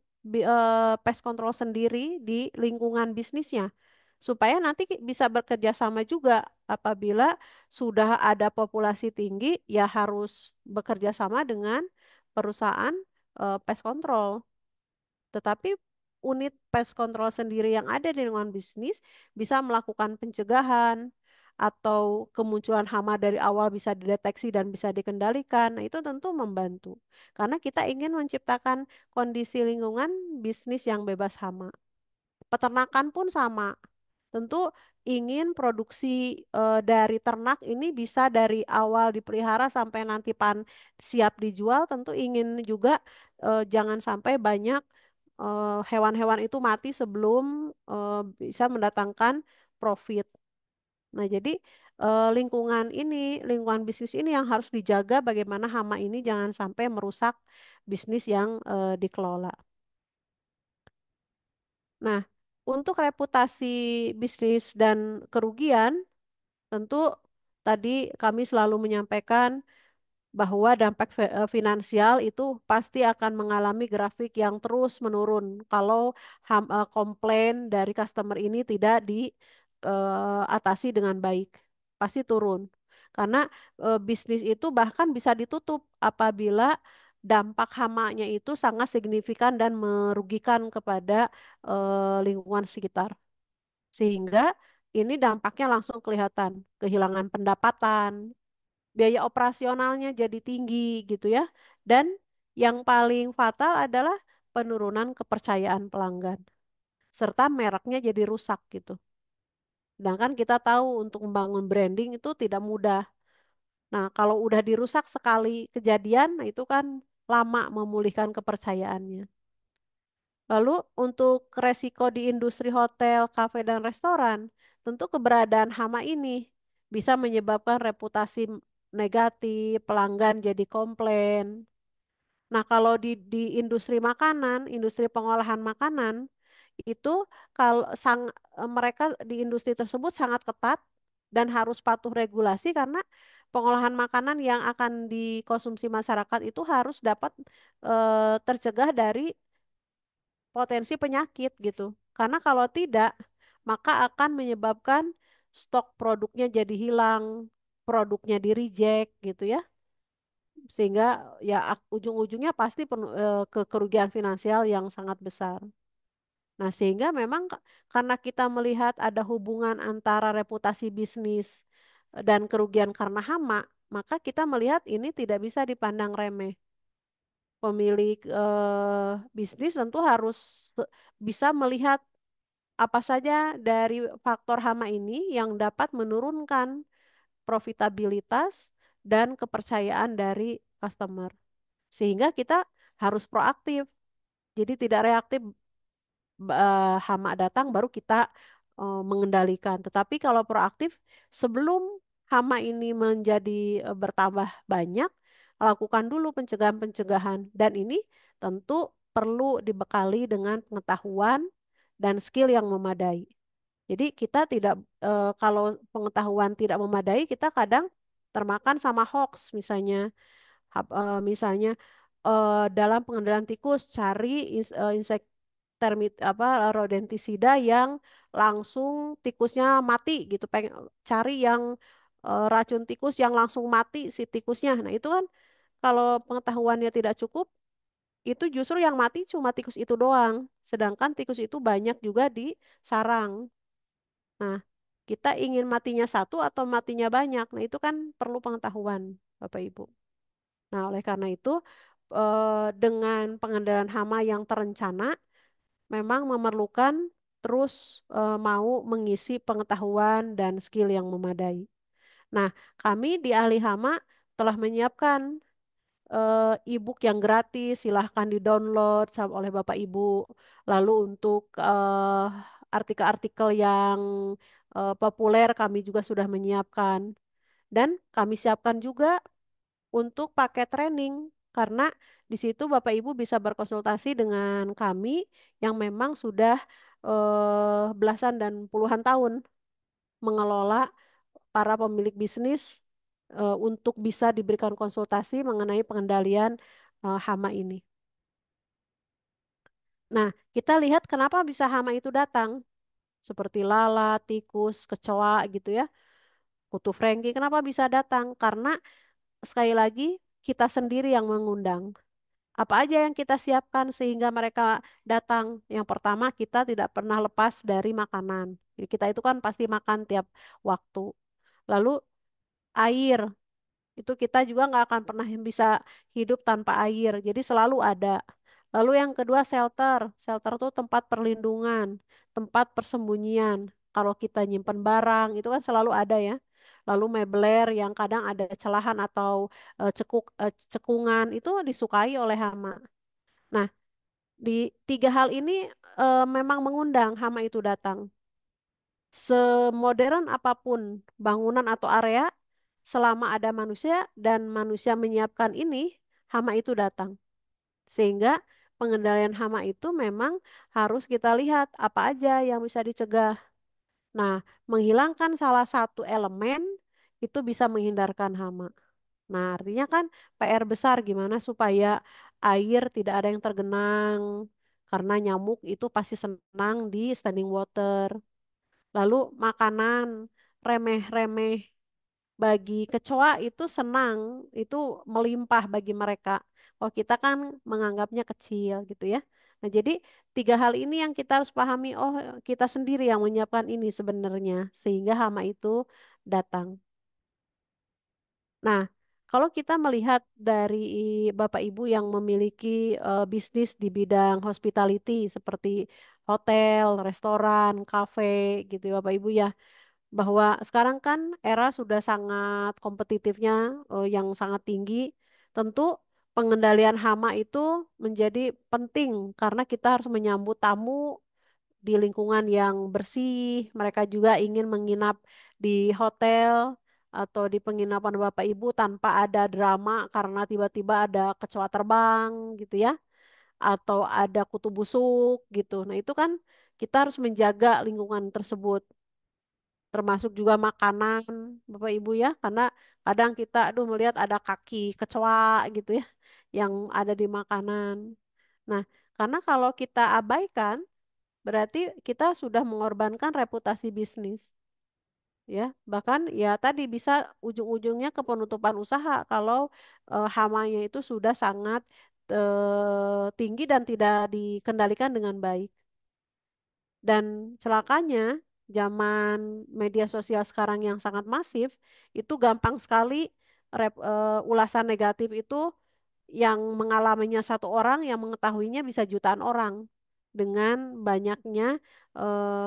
pest control sendiri di lingkungan bisnisnya, supaya nanti bisa bekerja sama juga apabila sudah ada populasi tinggi, ya harus bekerja sama dengan perusahaan pest control. Tetapi unit pest control sendiri yang ada di lingkungan bisnis bisa melakukan pencegahan atau kemunculan hama dari awal bisa dideteksi dan bisa dikendalikan. Nah, itu tentu membantu. Karena kita ingin menciptakan kondisi lingkungan bisnis yang bebas hama. Peternakan pun sama. Tentu ingin produksi dari ternak ini bisa dari awal dipelihara sampai nanti siap dijual, tentu ingin juga jangan sampai banyak hewan-hewan itu mati sebelum bisa mendatangkan profit. Nah, jadi lingkungan bisnis ini yang harus dijaga bagaimana hama ini jangan sampai merusak bisnis yang dikelola. Nah, untuk reputasi bisnis dan kerugian, tentu tadi kami selalu menyampaikan bahwa dampak finansial itu pasti akan mengalami grafik yang terus menurun kalau komplain dari customer ini tidak diatasi dengan baik. Pasti turun. Karena bisnis itu bahkan bisa ditutup apabila dampak hamanya itu sangat signifikan dan merugikan kepada lingkungan sekitar. Sehingga ini dampaknya langsung kelihatan, kehilangan pendapatan, biaya operasionalnya jadi tinggi gitu ya. Dan yang paling fatal adalah penurunan kepercayaan pelanggan serta mereknya jadi rusak gitu. Sedangkan kita tahu untuk membangun branding itu tidak mudah. Nah, kalau udah dirusak sekali kejadian, nah itu kan lama memulihkan kepercayaannya. Lalu untuk resiko di industri hotel, kafe, dan restoran, tentu keberadaan hama ini bisa menyebabkan reputasi negatif, pelanggan jadi komplain. Nah, kalau di industri makanan, industri pengolahan makanan, itu kalau mereka di industri tersebut sangat ketat dan harus patuh regulasi karena pengolahan makanan yang akan dikonsumsi masyarakat itu harus dapat tercegah dari potensi penyakit gitu. Karena kalau tidak, maka akan menyebabkan stok produknya jadi hilang, produknya di reject gitu ya. Sehingga ya ujung-ujungnya pasti ke kerugian finansial yang sangat besar. Nah, sehingga memang karena kita melihat ada hubungan antara reputasi bisnis dan kerugian karena hama, maka kita melihat ini tidak bisa dipandang remeh. Pemilik bisnis tentu harus bisa melihat apa saja dari faktor hama ini yang dapat menurunkan profitabilitas dan kepercayaan dari customer. Sehingga kita harus proaktif. Jadi tidak reaktif hama datang baru kita mengendalikan. Tetapi kalau proaktif sebelum hama ini menjadi bertambah banyak, lakukan dulu pencegahan-pencegahan. Dan ini tentu perlu dibekali dengan pengetahuan dan skill yang memadai. Jadi kita tidak kalau pengetahuan tidak memadai, kita kadang termakan sama hoax misalnya. Misalnya dalam pengendalian tikus cari insek termit apa rodentisida yang langsung tikusnya mati gitu, pengen cari yang racun tikus yang langsung mati si tikusnya. Nah, itu kan kalau pengetahuannya tidak cukup, itu justru yang mati cuma tikus itu doang. Sedangkan tikus itu banyak juga di sarang. Nah, kita ingin matinya satu atau matinya banyak. Nah, itu kan perlu pengetahuan, Bapak Ibu. Nah, oleh karena itu, dengan pengendalian hama yang terencana, memang memerlukan terus mau mengisi pengetahuan dan skill yang memadai. Nah, kami di Ahli Hama telah menyiapkan e-book yang gratis, silahkan di-download oleh Bapak Ibu. Lalu untuk artikel-artikel yang populer kami juga sudah menyiapkan. Dan kami siapkan juga untuk paket training karena di situ Bapak Ibu bisa berkonsultasi dengan kami yang memang sudah belasan dan puluhan tahun mengelola para pemilik bisnis untuk bisa diberikan konsultasi mengenai pengendalian hama ini. Nah, kita lihat kenapa bisa hama itu datang, seperti lalat, tikus, kecoa gitu ya, kutu Franky. Kenapa bisa datang? Karena sekali lagi kita sendiri yang mengundang. Apa aja yang kita siapkan sehingga mereka datang? Yang pertama, kita tidak pernah lepas dari makanan. Jadi kita itu kan pasti makan tiap waktu. Lalu air, itu kita juga nggak akan pernah bisa hidup tanpa air. Jadi selalu ada. Lalu yang kedua shelter. Shelter itu tempat perlindungan, tempat persembunyian. Kalau kita nyimpen barang, itu kan selalu ada ya. Lalu mebler yang kadang ada celahan atau cekungan itu disukai oleh hama. Nah, di tiga hal ini memang mengundang hama itu datang. Semodern apapun bangunan atau area, selama ada manusia dan manusia menyiapkan ini, hama itu datang. Sehingga pengendalian hama itu memang harus kita lihat apa aja yang bisa dicegah. Nah, menghilangkan salah satu elemen itu bisa menghindarkan hama. Nah, artinya kan PR besar gimana supaya air tidak ada yang tergenang karena nyamuk itu pasti senang di standing water. Lalu makanan remeh-remeh bagi kecoa itu senang, itu melimpah bagi mereka. Kalau kita kan menganggapnya kecil gitu ya. Nah, jadi tiga hal ini yang kita harus pahami, oh kita sendiri yang menyiapkan ini sebenarnya, sehingga hama itu datang. Nah, kalau kita melihat dari Bapak Ibu yang memiliki bisnis di bidang hospitality seperti hotel, restoran, kafe gitu ya Bapak Ibu ya, bahwa sekarang kan era sudah sangat kompetitifnya yang sangat tinggi. Tentu pengendalian hama itu menjadi penting karena kita harus menyambut tamu di lingkungan yang bersih. Mereka juga ingin menginap di hotel atau di penginapan Bapak Ibu tanpa ada drama karena tiba-tiba ada kecoa terbang gitu ya, atau ada kutu busuk gitu. Nah, itu kan kita harus menjaga lingkungan tersebut termasuk juga makanan Bapak Ibu ya karena kadang kita aduh melihat ada kaki kecoa gitu ya yang ada di makanan. Nah, karena kalau kita abaikan berarti kita sudah mengorbankan reputasi bisnis ya. Bahkan ya tadi bisa ujung-ujungnya ke penutupan usaha kalau hamanya itu sudah sangat tinggi dan tidak dikendalikan dengan baik. Dan celakanya, zaman media sosial sekarang yang sangat masif, itu gampang sekali ulasan negatif itu yang mengalaminya satu orang, yang mengetahuinya bisa jutaan orang dengan banyaknya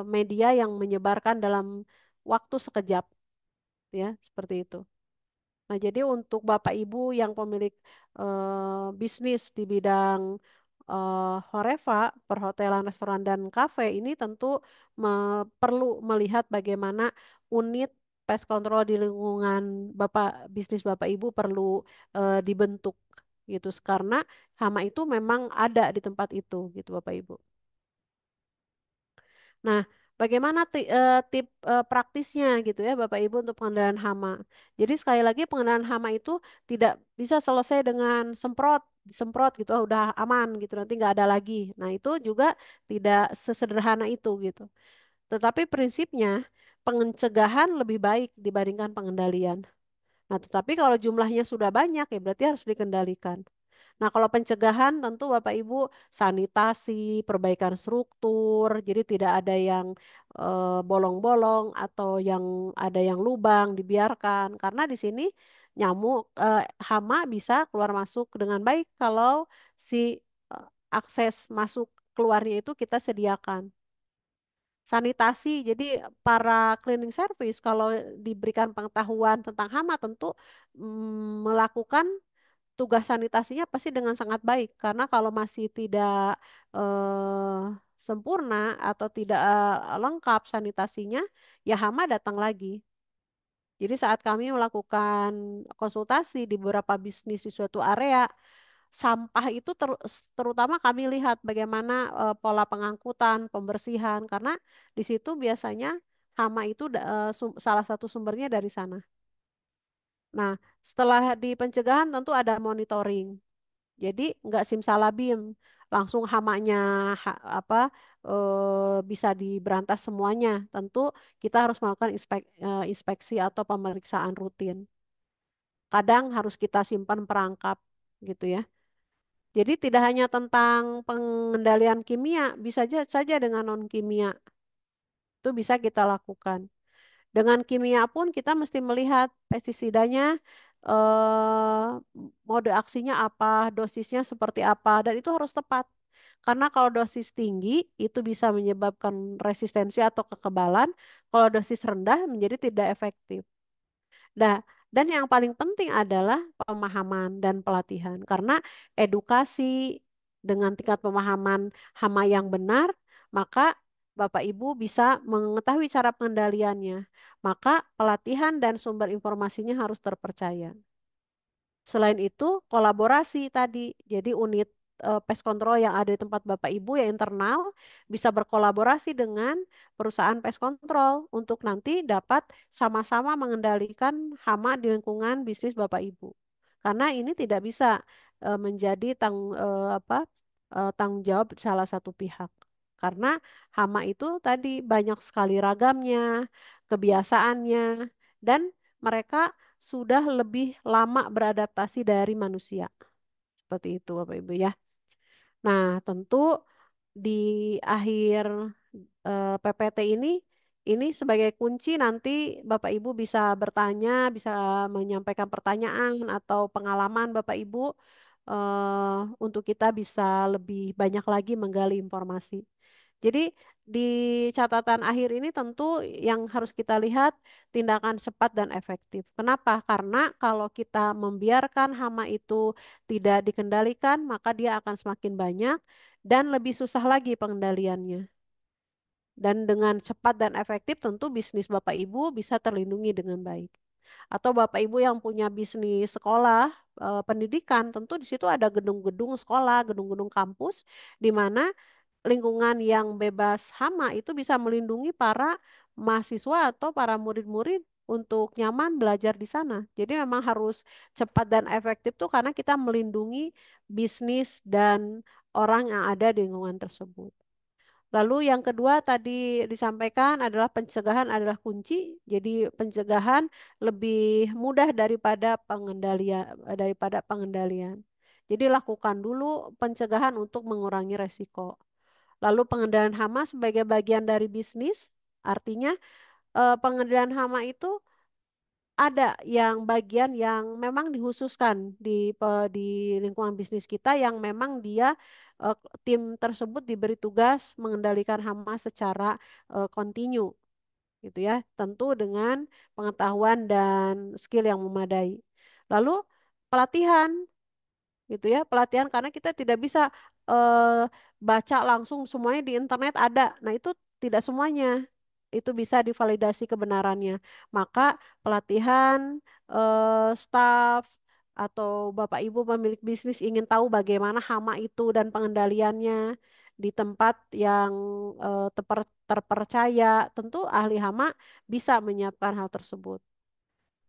media yang menyebarkan dalam waktu sekejap, ya, seperti itu. Nah, jadi untuk Bapak Ibu yang pemilik bisnis di bidang Horefa, perhotelan, restoran, dan kafe ini tentu perlu melihat bagaimana unit pest control di lingkungan Bapak bisnis Bapak Ibu perlu dibentuk gitu karena hama itu memang ada di tempat itu gitu Bapak Ibu. Nah, bagaimana tip praktisnya gitu ya Bapak Ibu untuk pengendalian hama. Jadi sekali lagi pengendalian hama itu tidak bisa selesai dengan semprot gitu, "Oh, udah aman gitu, nanti nggak ada lagi." Nah, itu juga tidak sesederhana itu gitu. Tetapi prinsipnya pencegahan lebih baik dibandingkan pengendalian. Nah, tetapi kalau jumlahnya sudah banyak ya berarti harus dikendalikan. Nah, kalau pencegahan tentu Bapak Ibu sanitasi, perbaikan struktur, jadi tidak ada yang bolong-bolong atau yang ada yang lubang dibiarkan. Karena di sini nyamuk hama bisa keluar masuk dengan baik kalau si akses masuk keluarnya itu kita sediakan. Sanitasi, jadi para cleaning service kalau diberikan pengetahuan tentang hama tentu melakukan tugas sanitasinya pasti dengan sangat baik karena kalau masih tidak sempurna atau tidak lengkap sanitasinya, ya hama datang lagi. Jadi saat kami melakukan konsultasi di beberapa bisnis di suatu area, sampah itu terutama kami lihat bagaimana pola pengangkutan, pembersihan, karena di situ biasanya hama itu salah satu sumbernya dari sana. Nah, setelah di pencegahan tentu ada monitoring. Jadi nggak simsalabim, langsung hamanya apa bisa diberantas semuanya. Tentu kita harus melakukan inspeksi atau pemeriksaan rutin. Kadang harus kita simpan perangkap gitu ya. Jadi tidak hanya tentang pengendalian kimia, bisa saja dengan non kimia itu bisa kita lakukan. Dengan kimia pun kita mesti melihat pestisidanya, eh, mode aksinya apa, dosisnya seperti apa, dan itu harus tepat. Karena kalau dosis tinggi itu bisa menyebabkan resistensi atau kekebalan, kalau dosis rendah menjadi tidak efektif. Nah, dan yang paling penting adalah pemahaman dan pelatihan. Karena edukasi dengan tingkat pemahaman hama yang benar, maka Bapak Ibu bisa mengetahui cara pengendaliannya. Maka pelatihan dan sumber informasinya harus terpercaya. Selain itu, kolaborasi tadi. Jadi unit pest control yang ada di tempat Bapak Ibu yang internal bisa berkolaborasi dengan perusahaan pest control untuk nanti dapat sama-sama mengendalikan hama di lingkungan bisnis Bapak Ibu. Karena ini tidak bisa menjadi tanggung jawab salah satu pihak. Karena hama itu tadi banyak sekali ragamnya, kebiasaannya, dan mereka sudah lebih lama beradaptasi dari manusia. Seperti itu Bapak Ibu ya. Nah, tentu di akhir PPT ini sebagai kunci nanti Bapak Ibu bisa bertanya, bisa menyampaikan pertanyaan atau pengalaman Bapak Ibu untuk kita bisa lebih banyak lagi menggali informasi. Jadi di catatan akhir ini tentu yang harus kita lihat tindakan cepat dan efektif. Kenapa? Karena kalau kita membiarkan hama itu tidak dikendalikan, maka dia akan semakin banyak dan lebih susah lagi pengendaliannya. Dan dengan cepat dan efektif tentu bisnis Bapak Ibu bisa terlindungi dengan baik. Atau Bapak Ibu yang punya bisnis sekolah, pendidikan, tentu di situ ada gedung-gedung sekolah, gedung-gedung kampus, di mana lingkungan yang bebas hama itu bisa melindungi para mahasiswa atau para murid-murid untuk nyaman belajar di sana. Jadi memang harus cepat dan efektif tuh karena kita melindungi bisnis dan orang yang ada di lingkungan tersebut. Lalu yang kedua tadi disampaikan adalah pencegahan adalah kunci. Jadi pencegahan lebih mudah daripada pengendalian. Jadi lakukan dulu pencegahan untuk mengurangi resiko. Lalu pengendalian hama sebagai bagian dari bisnis, artinya pengendalian hama itu ada yang bagian yang memang dikhususkan di lingkungan bisnis kita yang memang dia eh, tim tersebut diberi tugas mengendalikan hama secara kontinu gitu ya, tentu dengan pengetahuan dan skill yang memadai. Lalu pelatihan gitu ya, pelatihan karena kita tidak bisa baca langsung semuanya di internet ada. Nah, itu tidak semuanya itu bisa divalidasi kebenarannya. Maka pelatihan staf atau Bapak Ibu pemilik bisnis ingin tahu bagaimana hama itu dan pengendaliannya di tempat yang terpercaya, tentu ahli hama bisa menyiapkan hal tersebut.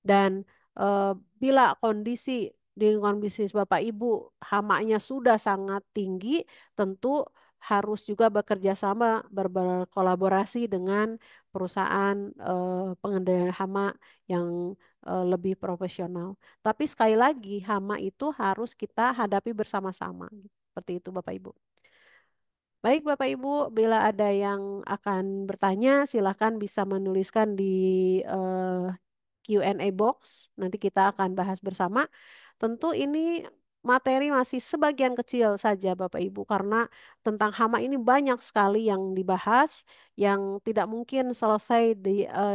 Dan eh, bila kondisi di lingkungan bisnis Bapak Ibu hamanya sudah sangat tinggi, tentu harus juga bekerja sama berkolaborasi dengan perusahaan pengendalian hama yang lebih profesional. Tapi sekali lagi hama itu harus kita hadapi bersama-sama. Seperti itu Bapak Ibu. Baik Bapak Ibu, bila ada yang akan bertanya, silakan bisa menuliskan di eh, Q&A box. Nanti kita akan bahas bersama. Tentu ini materi masih sebagian kecil saja Bapak Ibu karena tentang hama ini banyak sekali yang dibahas yang tidak mungkin selesai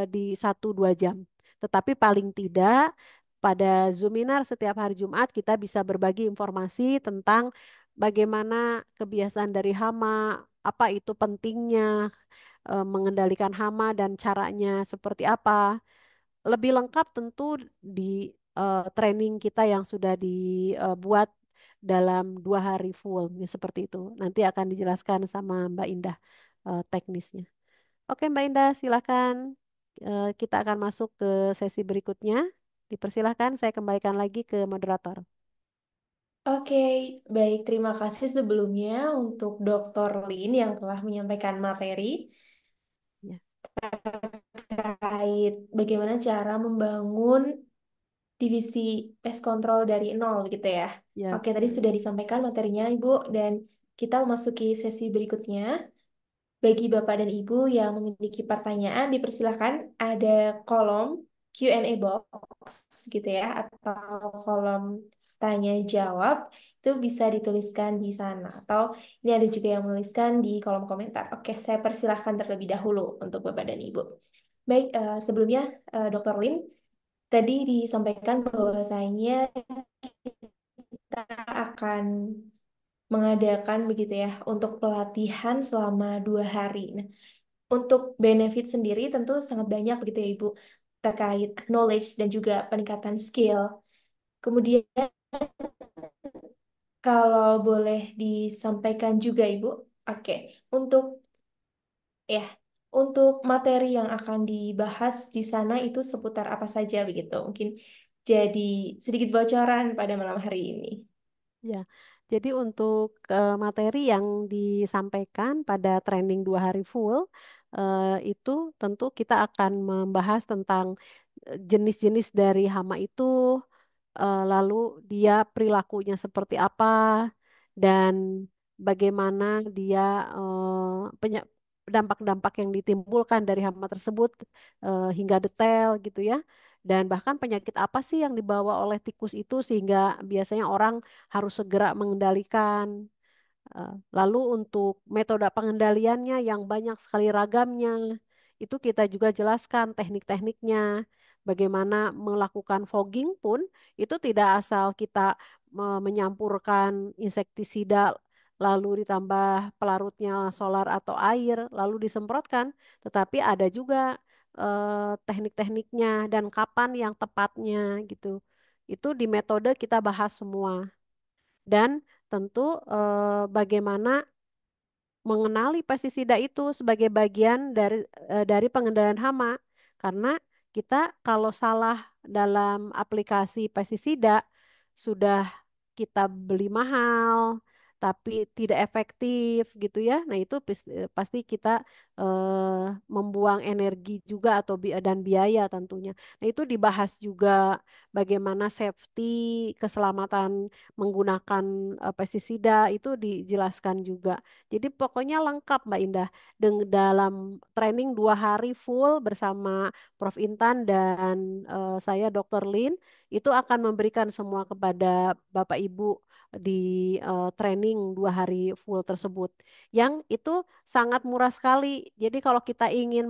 di 1-2 jam. Tetapi paling tidak pada Zoominar setiap hari Jumat kita bisa berbagi informasi tentang bagaimana kebiasaan dari hama, apa itu pentingnya mengendalikan hama dan caranya seperti apa. Lebih lengkap tentu di training kita yang sudah dibuat dalam 2 hari full, ya seperti itu. Nanti akan dijelaskan sama Mbak Indah teknisnya. Oke, Mbak Indah, silakan. Kita akan masuk ke sesi berikutnya. Dipersilahkan, saya kembalikan lagi ke moderator. Oke, baik. Terima kasih sebelumnya untuk Dr. Lin yang telah menyampaikan materi Ya, terkait bagaimana cara membangun divisi pest control dari nol gitu ya. ya Oke, tadi betul. sudah disampaikan materinya, Ibu, dan kita memasuki sesi berikutnya. Bagi Bapak dan Ibu yang memiliki pertanyaan, dipersilahkan ada kolom Q&A box gitu ya, atau kolom tanya jawab, itu bisa dituliskan di sana. Atau ini ada juga yang menuliskan di kolom komentar. Oke, saya persilahkan terlebih dahulu untuk Bapak dan Ibu. Baik, sebelumnya Dr. Lin, tadi disampaikan bahwasanya kita akan mengadakan begitu ya untuk pelatihan selama 2 hari. Nah, untuk benefit sendiri tentu sangat banyak begitu ya Ibu terkait knowledge dan juga peningkatan skill. Kemudian kalau boleh disampaikan juga Ibu, oke, untuk ya untuk materi yang akan dibahas di sana itu seputar apa saja begitu. Mungkin jadi sedikit bocoran pada malam hari ini. Ya, jadi untuk materi yang disampaikan pada training 2 hari full, itu tentu kita akan membahas tentang jenis-jenis dari hama itu, lalu dia perilakunya seperti apa, dan bagaimana dia dampak-dampak yang ditimbulkan dari hama tersebut hingga detail gitu ya. Dan bahkan penyakit apa sih yang dibawa oleh tikus itu sehingga biasanya orang harus segera mengendalikan. Lalu untuk metode pengendaliannya yang banyak sekali ragamnya, itu kita juga jelaskan teknik-tekniknya. Bagaimana melakukan fogging pun itu tidak asal kita menyampurkan insektisida lalu ditambah pelarutnya solar atau air lalu disemprotkan, tetapi ada juga teknik-tekniknya dan kapan yang tepatnya gitu. Itu di metode kita bahas semua. Dan tentu bagaimana mengenali pestisida itu sebagai bagian dari pengendalian hama. Karena kita kalau salah dalam aplikasi pestisida sudah kita beli mahal tapi tidak efektif gitu ya. Nah, itu pasti kita membuang energi juga atau dan biaya tentunya. Nah, itu dibahas juga bagaimana safety, keselamatan menggunakan pestisida itu dijelaskan juga. Jadi pokoknya lengkap Mbak Indah. Dalam training 2 hari full bersama Prof. Intan dan saya Dr. Lin itu akan memberikan semua kepada Bapak Ibu di training 2 hari full tersebut. Yang itu sangat murah sekali. Jadi kalau kita ingin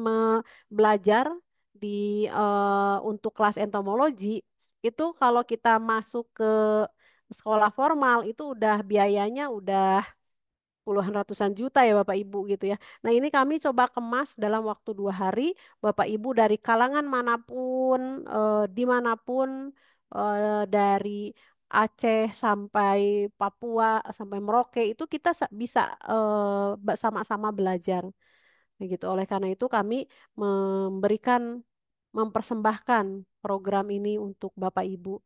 belajar di untuk kelas entomologi itu kalau kita masuk ke sekolah formal itu udah biayanya udah puluhan ratusan juta ya Bapak Ibu gitu ya. Nah ini kami coba kemas dalam waktu 2 hari. Bapak Ibu dari kalangan manapun, dimanapun, dari Aceh sampai Papua sampai Merauke itu kita bisa sama-sama belajar. Begitu. Oleh karena itu kami memberikan mempersembahkan program ini untuk Bapak Ibu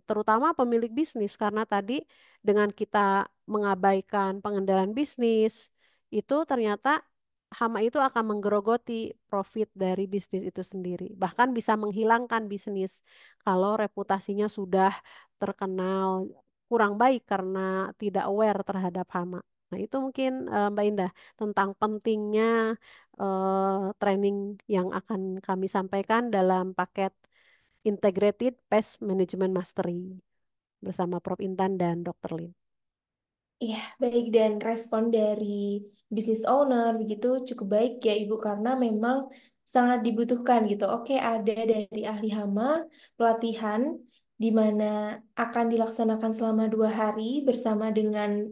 terutama pemilik bisnis karena tadi dengan kita mengabaikan pengendalian bisnis itu ternyata hama itu akan menggerogoti profit dari bisnis itu sendiri bahkan bisa menghilangkan bisnis kalau reputasinya sudah terkenal kurang baik karena tidak aware terhadap hama. Nah, itu mungkin Mbak Indah tentang pentingnya training yang akan kami sampaikan dalam paket Integrated Pest Management Mastery bersama Prof. Intan dan Dr. Lin. Iya, baik dan respon dari business owner begitu cukup baik ya Ibu karena memang sangat dibutuhkan gitu. Oke, ada dari ahli hama pelatihan di mana akan dilaksanakan selama 2 hari bersama dengan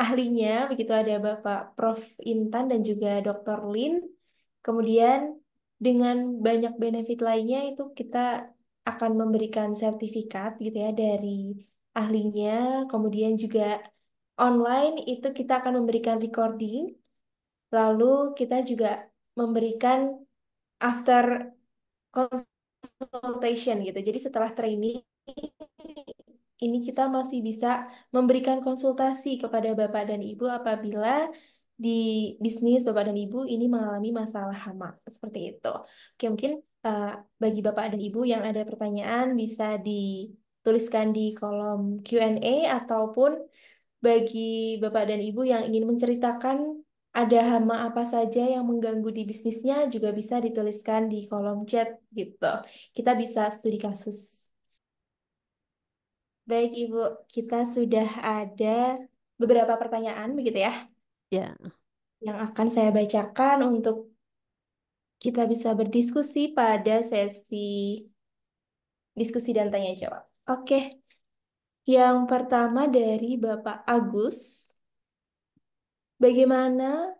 ahlinya, begitu ada Bapak Prof. Intan dan juga Dr. Lin. Kemudian dengan banyak benefit lainnya itu kita akan memberikan sertifikat gitu ya dari ahlinya. Kemudian juga online itu kita akan memberikan recording. Lalu kita juga memberikan after consultation gitu. Jadi setelah training ini kita masih bisa memberikan konsultasi kepada Bapak dan Ibu apabila di bisnis Bapak dan Ibu ini mengalami masalah hama. Seperti itu. Oke, mungkin eh, bagi Bapak dan Ibu yang ada pertanyaan bisa dituliskan di kolom Q&A ataupun bagi Bapak dan Ibu yang ingin menceritakan ada hama apa saja yang mengganggu di bisnisnya juga bisa dituliskan di kolom chat gitu. Kita bisa studi kasus. Baik, Ibu, kita sudah ada beberapa pertanyaan begitu ya, Ya, yang akan saya bacakan untuk kita bisa berdiskusi pada sesi diskusi dan tanya jawab. Oke, yang pertama dari Bapak Agus, bagaimana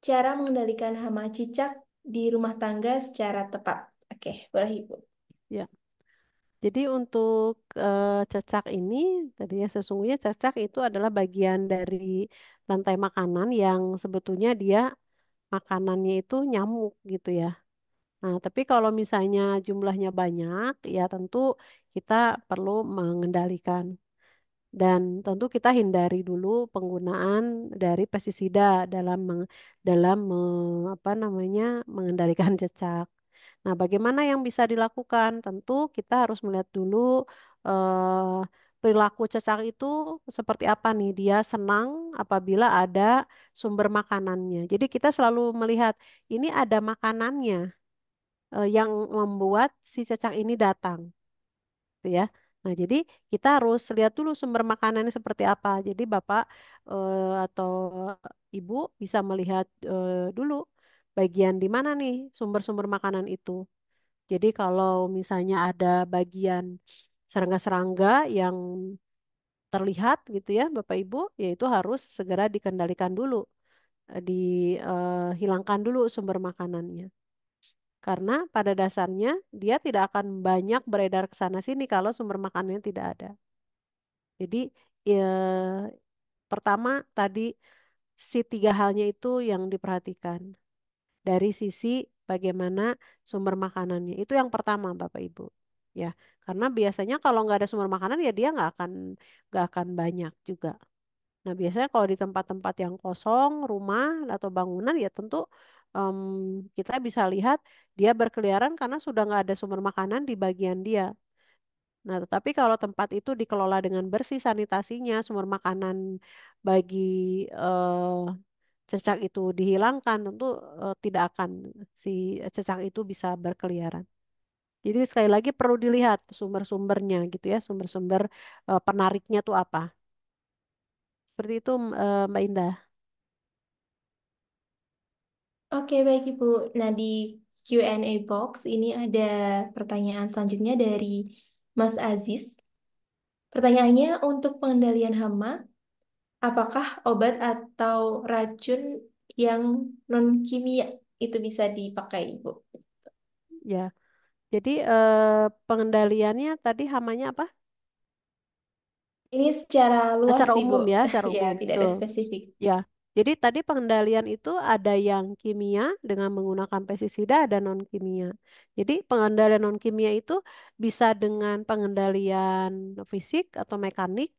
cara mengendalikan hama cicak di rumah tangga secara tepat? Oke, boleh Ibu. ya. Jadi untuk cecak ini, tadinya sesungguhnya cecak itu adalah bagian dari rantai makanan yang sebetulnya dia makanannya itu nyamuk gitu ya. Nah, tapi kalau misalnya jumlahnya banyak, ya tentu kita perlu mengendalikan. Dan tentu kita hindari dulu penggunaan dari pestisida apa namanya mengendalikan cecak. Nah, bagaimana yang bisa dilakukan? Tentu kita harus melihat dulu eh, perilaku cecak itu seperti apa nih. Dia senang apabila ada sumber makanannya. Jadi kita selalu melihat ini ada makanannya yang membuat si cecak ini datang gitu ya. Nah, jadi kita harus lihat dulu sumber makanannya seperti apa. Jadi Bapak atau Ibu bisa melihat dulu bagian di mana nih sumber-sumber makanan itu. Jadi kalau misalnya ada bagian serangga-serangga yang terlihat gitu ya, Bapak Ibu, ya itu harus segera dikendalikan dulu, dihilangkan dulu sumber makanannya. Karena pada dasarnya dia tidak akan banyak beredar ke sana sini kalau sumber makanannya tidak ada. Jadi ya, pertama tadi si tiga halnya itu yang diperhatikan dari sisi bagaimana sumber makanannya. Itu yang pertama Bapak Ibu. Ya, karena biasanya kalau nggak ada sumber makanan ya dia nggak akan banyak juga. Nah, biasanya kalau di tempat-tempat yang kosong, rumah atau bangunan ya tentu em, kita bisa lihat dia berkeliaran karena sudah nggak ada sumber makanan di bagian dia. Nah, tetapi kalau tempat itu dikelola dengan bersih sanitasinya, sumber makanan bagi cecak itu dihilangkan, tentu tidak akan si cecak itu bisa berkeliaran. Jadi sekali lagi perlu dilihat sumber-sumbernya gitu ya, sumber-sumber penariknya tuh apa. Seperti itu Mbak Indah. Oke, baik Ibu. Nah, di Q&A box ini ada pertanyaan selanjutnya dari Mas Aziz. Pertanyaannya, untuk pengendalian hama, apakah obat atau racun yang non-kimia itu bisa dipakai, Ibu? Ya, jadi pengendaliannya tadi hamanya apa? Ini secara luas Secara sih, Bu. umum ya, secara Ya, umum tidak ada betul. spesifik. Ya, jadi tadi pengendalian itu ada yang kimia dengan menggunakan pestisida, ada non kimia. Jadi pengendalian non kimia itu bisa dengan pengendalian fisik atau mekanik,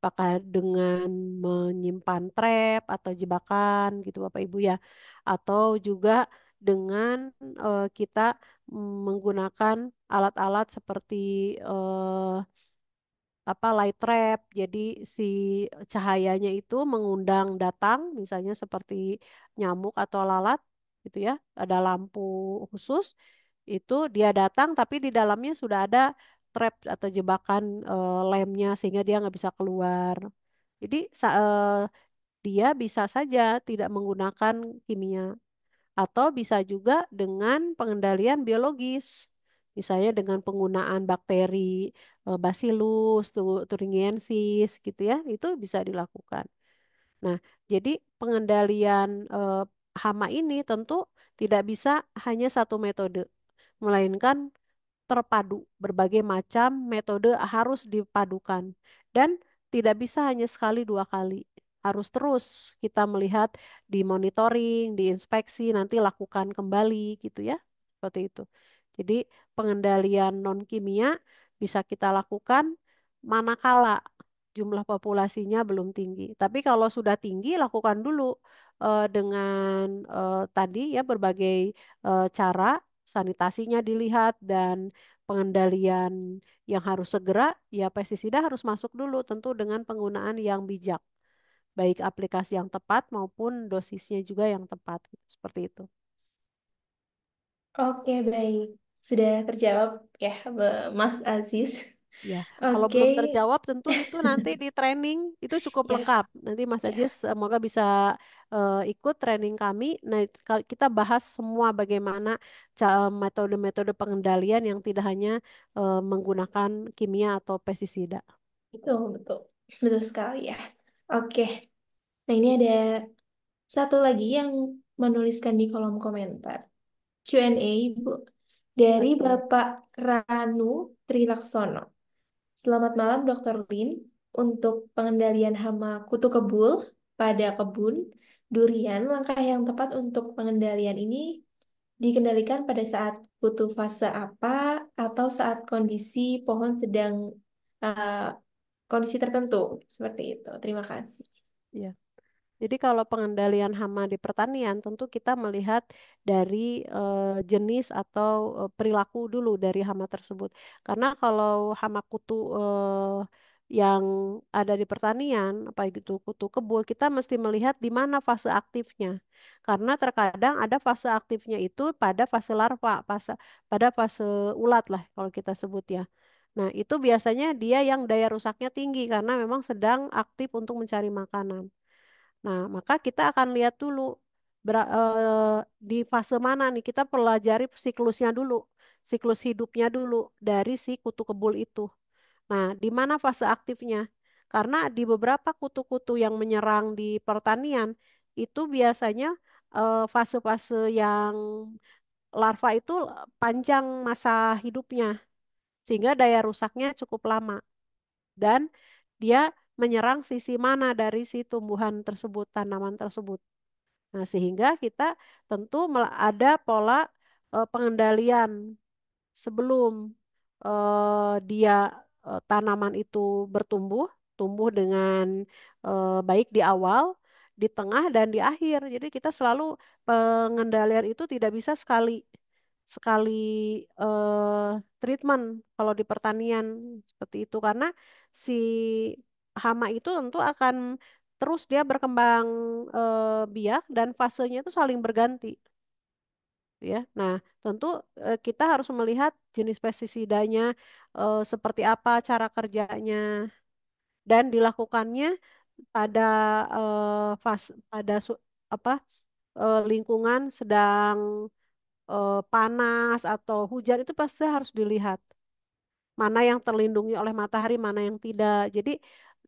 apakah dengan menyimpan trap atau jebakan gitu Bapak Ibu ya, atau juga dengan kita menggunakan alat-alat seperti apa light trap. Jadi si cahayanya itu mengundang datang misalnya seperti nyamuk atau lalat gitu ya. Ada lampu khusus itu dia datang tapi di dalamnya sudah ada trap atau jebakan lemnya sehingga dia nggak bisa keluar. Jadi dia bisa saja tidak menggunakan kimia atau bisa juga dengan pengendalian biologis. Misalnya dengan penggunaan bakteri Bacillus thuringiensis gitu ya, itu bisa dilakukan. Nah, jadi pengendalian hama ini tentu tidak bisa hanya satu metode, melainkan terpadu. Berbagai macam metode harus dipadukan dan tidak bisa hanya sekali dua kali. Harus terus kita melihat di monitoring, di inspeksi, nanti lakukan kembali gitu ya. Seperti itu. Jadi pengendalian non kimia bisa kita lakukan manakala jumlah populasinya belum tinggi. Tapi kalau sudah tinggi, lakukan dulu dengan tadi ya berbagai cara, sanitasinya dilihat dan pengendalian yang harus segera, ya pestisida harus masuk dulu tentu dengan penggunaan yang bijak, baik aplikasi yang tepat maupun dosisnya juga yang tepat, seperti itu. Oke, baik. Sudah terjawab ya, Mas Aziz. Ya, kalau Oke, belum terjawab tentu itu nanti di training itu cukup ya, lengkap. Nanti Mas Ajis ya. semoga bisa ikut training kami. Nah, kita bahas semua bagaimana metode-metode pengendalian yang tidak hanya menggunakan kimia atau pestisida. Betul, betul. Betul sekali ya. Oke. Nah, ini ada satu lagi yang menuliskan di kolom komentar. Q&A, Ibu. Dari Oke. Bapak Ranu Trilaksono. Selamat malam, Dr. Lin. Untuk pengendalian hama kutu kebul pada kebun durian, langkah yang tepat untuk pengendalian ini dikendalikan pada saat kutu fase apa atau saat kondisi pohon sedang uh, kondisi tertentu seperti itu. Terima kasih. Ya. Jadi kalau pengendalian hama di pertanian tentu kita melihat dari jenis atau perilaku dulu dari hama tersebut. Karena kalau hama kutu yang ada di pertanian, apa itu kutu kebul, kita mesti melihat di mana fase aktifnya. Karena terkadang ada fase aktifnya itu pada fase larva, pada fase ulat lah kalau kita sebut ya. Nah, itu biasanya dia yang daya rusaknya tinggi karena memang sedang aktif untuk mencari makanan. Nah, maka kita akan lihat dulu di fase mana nih kita pelajari siklusnya dulu, siklus hidupnya dulu dari si kutu kebul itu. Nah, di mana fase aktifnya? Karena di beberapa kutu-kutu yang menyerang di pertanian itu biasanya fase-fase yang larva itu panjang masa hidupnya sehingga daya rusaknya cukup lama dan dia menyerang sisi mana dari si tumbuhan tersebut, tanaman tersebut. Nah, sehingga kita tentu ada pola pengendalian sebelum dia tanaman itu bertumbuh, tumbuh dengan baik di awal, di tengah dan di akhir. Jadi kita selalu pengendalian itu tidak bisa sekali sekali eh, treatment kalau di pertanian seperti itu karena si hama itu tentu akan terus dia berkembang biak dan fasenya itu saling berganti ya. Nah, tentu kita harus melihat jenis pestisidanya seperti apa cara kerjanya dan dilakukannya pada apa lingkungan sedang panas atau hujan itu pasti harus dilihat mana yang terlindungi oleh matahari, mana yang tidak. Jadi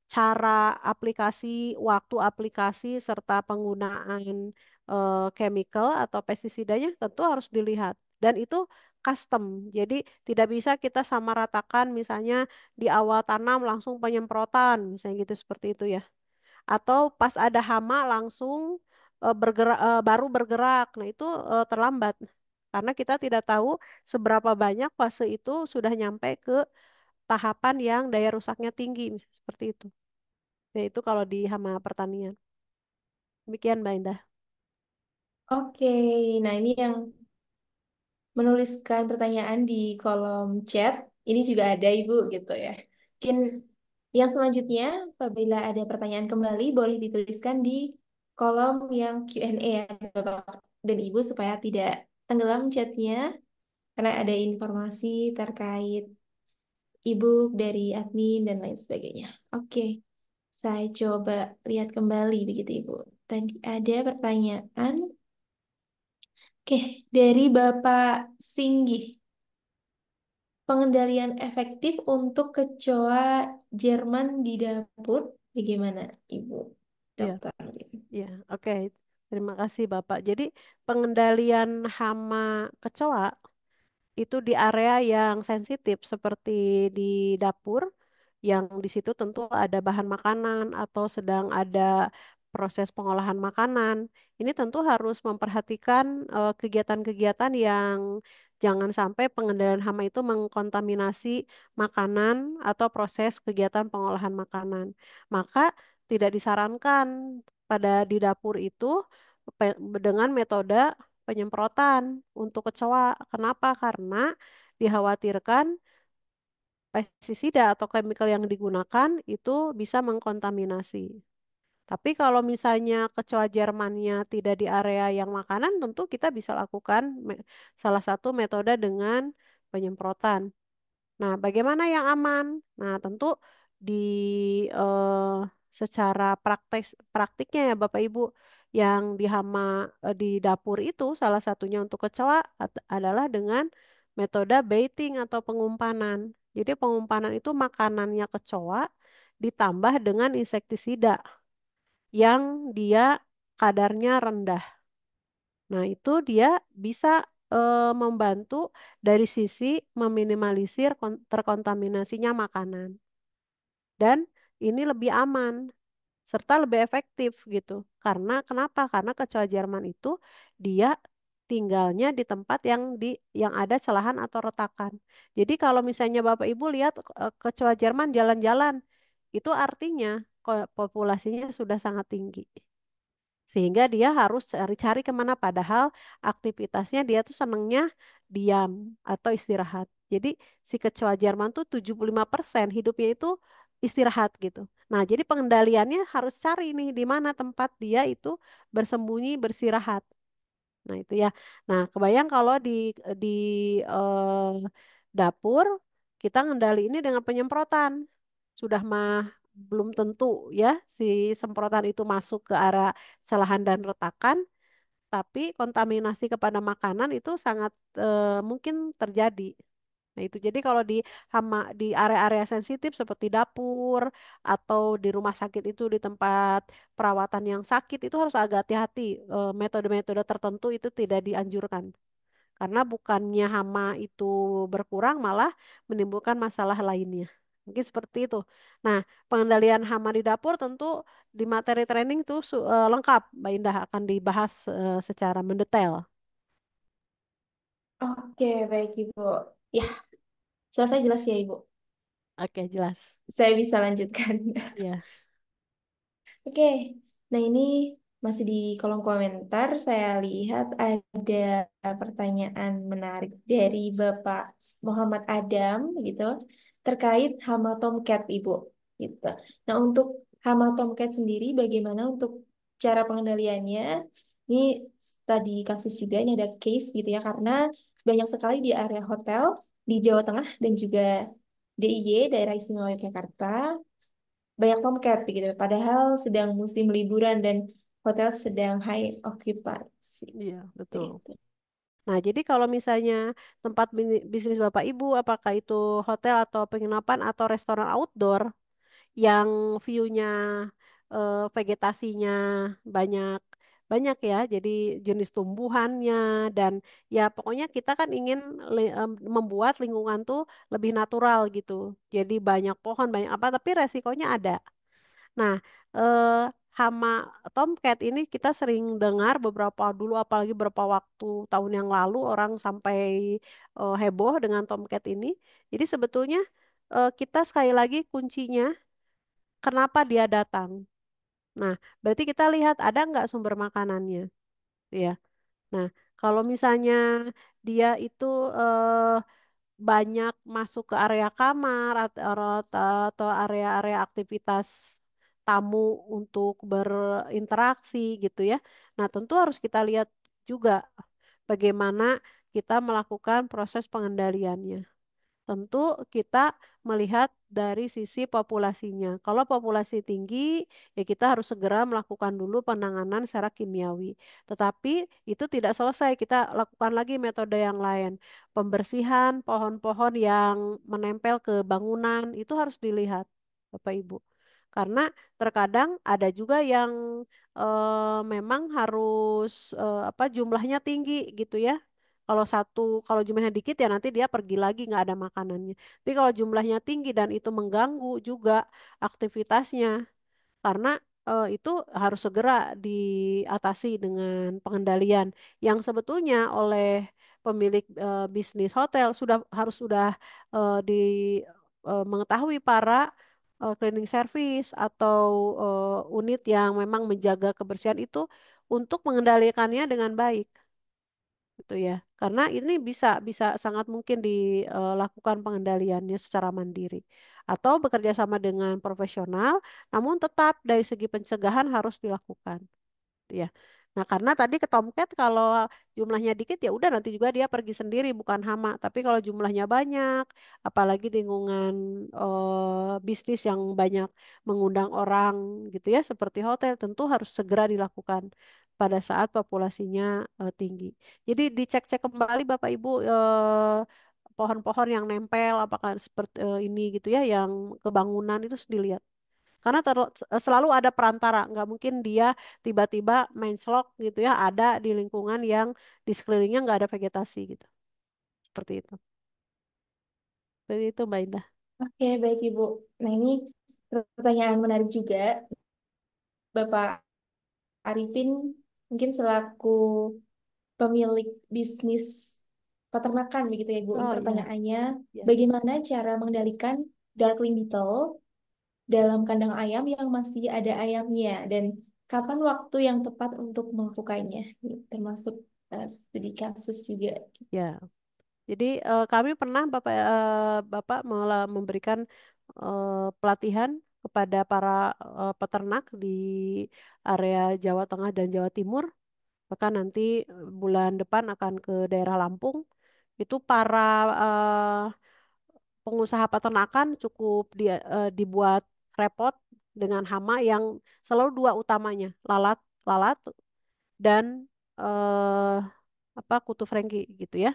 cara aplikasi, waktu aplikasi serta penggunaan chemical atau pestisidanya tentu harus dilihat. Dan itu custom. Jadi tidak bisa kita samaratakan misalnya di awal tanam langsung penyemprotan, misalnya gitu seperti itu ya. Atau pas ada hama langsung baru bergerak. Nah, itu terlambat. Karena kita tidak tahu seberapa banyak fase itu sudah nyampe ke tahapan yang daya rusaknya tinggi, misalnya seperti itu. Yaitu kalau di hama pertanian. Demikian, Mbak Indah. Oke, nah ini yang menuliskan pertanyaan di kolom chat. Ini juga ada Ibu gitu ya. Mungkin yang selanjutnya, apabila ada pertanyaan kembali, boleh dituliskan di kolom yang Q&A ya, Bapak dan Ibu, supaya tidak tenggelam chatnya, karena ada informasi terkait Ibu dari admin dan lain sebagainya. Oke, saya coba lihat kembali begitu Ibu. Tadi ada pertanyaan. Oke, dari Bapak Singgih. Pengendalian efektif untuk kecoa Jerman di dapur, bagaimana, Ibu? Iya, dokter gitu. iya. Oke. Terima kasih, Bapak. Jadi, pengendalian hama kecoa itu di area yang sensitif seperti di dapur yang di situ tentu ada bahan makanan atau sedang ada proses pengolahan makanan. Ini tentu harus memperhatikan kegiatan-kegiatan yang jangan sampai pengendalian hama itu mengkontaminasi makanan atau proses kegiatan pengolahan makanan. Maka tidak disarankan pada di dapur itu dengan metode penyemprotan untuk kecoa. Kenapa? Karena dikhawatirkan pestisida atau chemical yang digunakan itu bisa mengkontaminasi. Tapi kalau misalnya kecoa Jermannya tidak di area yang makanan, tentu kita bisa lakukan salah satu metode dengan penyemprotan. Nah, bagaimana yang aman? Nah, tentu di secara praktiknya ya Bapak Ibu, yang di dapur itu salah satunya untuk kecoa adalah dengan metode baiting atau pengumpanan. Jadi pengumpanan itu makanannya kecoa ditambah dengan insektisida yang dia kadarnya rendah. Nah, itu dia bisa membantu dari sisi meminimalisir terkontaminasinya makanan. Dan ini lebih aman serta lebih efektif gitu. Karena kenapa? Karena kecoa Jerman itu dia tinggalnya di tempat yang ada celahan atau retakan. Jadi kalau misalnya Bapak Ibu lihat kecoa Jerman jalan-jalan, itu artinya populasinya sudah sangat tinggi. Sehingga dia harus cari-cari kemana padahal aktivitasnya dia tuh senengnya diam atau istirahat. Jadi si kecoa Jerman tuh 75% hidupnya itu istirahat gitu. Nah, jadi pengendaliannya harus cari nih di mana tempat dia itu bersembunyi, bersirahat. Nah, itu ya. Nah, kebayang kalau di dapur kita ngendali ini dengan penyemprotan. Sudah mah belum tentu ya si semprotan itu masuk ke area celahan dan retakan, tapi kontaminasi kepada makanan itu sangat mungkin terjadi. Nah, itu jadi kalau di area-area sensitif seperti dapur atau di rumah sakit itu di tempat perawatan yang sakit itu harus agak hati-hati. Metode-metode tertentu itu tidak dianjurkan. Karena bukannya hama itu berkurang malah menimbulkan masalah lainnya. Mungkin seperti itu. Nah, pengendalian hama di dapur tentu di materi training itu lengkap, Mbak Indah akan dibahas secara mendetail. Oke, baik Ibu. Ya, selesai jelas ya Ibu. Oke, jelas. Saya bisa lanjutkan. Ya, Oke, nah ini masih di kolom komentar. Saya lihat ada pertanyaan menarik dari Bapak Muhammad Adam, gitu, terkait hama tomcat, Ibu. Gitu. Nah, untuk hama tomcat sendiri, bagaimana untuk cara pengendaliannya? Ini tadi kasus juga, ini ada case gitu ya, karena banyak sekali di area hotel di Jawa Tengah dan juga DIY, Daerah Istimewa Yogyakarta, banyak tomcat begitu. Padahal sedang musim liburan dan hotel sedang high occupancy. iya, betul. Gitu. Nah, jadi kalau misalnya tempat bisnis Bapak Ibu, apakah itu hotel atau penginapan atau restoran outdoor yang view-nya vegetasinya banyak banyak ya, jadi jenis tumbuhannya dan ya pokoknya kita kan ingin membuat lingkungan tuh lebih natural gitu. Jadi banyak pohon, banyak apa, tapi resikonya ada. Nah, hama tomcat ini kita sering dengar beberapa dulu, apalagi beberapa waktu tahun yang lalu orang sampai heboh dengan tomcat ini. Jadi sebetulnya kita sekali lagi kuncinya kenapa dia datang. Nah, berarti kita lihat ada nggak sumber makanannya, ya. Nah, kalau misalnya dia itu banyak masuk ke area kamar atau area-area aktivitas tamu untuk berinteraksi gitu ya. Nah, tentu harus kita lihat juga bagaimana kita melakukan proses pengendaliannya. Tentu kita melihat dari sisi populasinya. Kalau populasi tinggi, ya kita harus segera melakukan dulu penanganan secara kimiawi. Tetapi itu tidak selesai, kita lakukan lagi metode yang lain. Pembersihan pohon-pohon yang menempel ke bangunan itu harus dilihat, Bapak Ibu. Karena terkadang ada juga yang memang harus apa jumlahnya tinggi gitu ya. Kalau jumlahnya dikit ya nanti dia pergi lagi nggak ada makanannya. Tapi kalau jumlahnya tinggi dan itu mengganggu juga aktivitasnya, karena itu harus segera diatasi dengan pengendalian yang sebetulnya oleh pemilik bisnis hotel sudah di mengetahui para cleaning service atau unit yang memang menjaga kebersihan itu untuk mengendalikannya dengan baik gitu ya. Karena ini bisa bisa sangat mungkin dilakukan pengendaliannya secara mandiri atau bekerja sama dengan profesional, namun tetap dari segi pencegahan harus dilakukan gitu ya. Nah, karena tadi ke Tomcat kalau jumlahnya dikit ya udah nanti juga dia pergi sendiri bukan hama. Tapi kalau jumlahnya banyak, apalagi lingkungan bisnis yang banyak mengundang orang gitu ya seperti hotel tentu harus segera dilakukan pada saat populasinya tinggi. Jadi dicek-cek kembali Bapak Ibu pohon-pohon yang nempel apakah seperti ini gitu ya yang kebangunan itu harus dilihat. Karena selalu ada perantara, nggak mungkin dia tiba-tiba slok gitu ya, ada di lingkungan yang di sekelilingnya nggak ada vegetasi gitu. Seperti itu. Seperti itu Mbak Indah. Oke, baik Ibu. Nah, ini pertanyaan menarik juga. Bapak Arifin mungkin selaku pemilik bisnis peternakan begitu ya, Bu. Ini Oh iya, pertanyaannya, ya, bagaimana cara mengendalikan darkling beetle dalam kandang ayam yang masih ada ayamnya dan kapan waktu yang tepat untuk melakukannya? Ini termasuk studi kasus juga. ya. Jadi kami pernah Bapak memberikan pelatihan kepada para peternak di area Jawa Tengah dan Jawa Timur. Bahkan nanti bulan depan akan ke daerah Lampung. Itu para pengusaha peternakan cukup dibuat repot dengan hama yang selalu dua utamanya, lalat, lalat dan eh, apa kutu Franky gitu ya.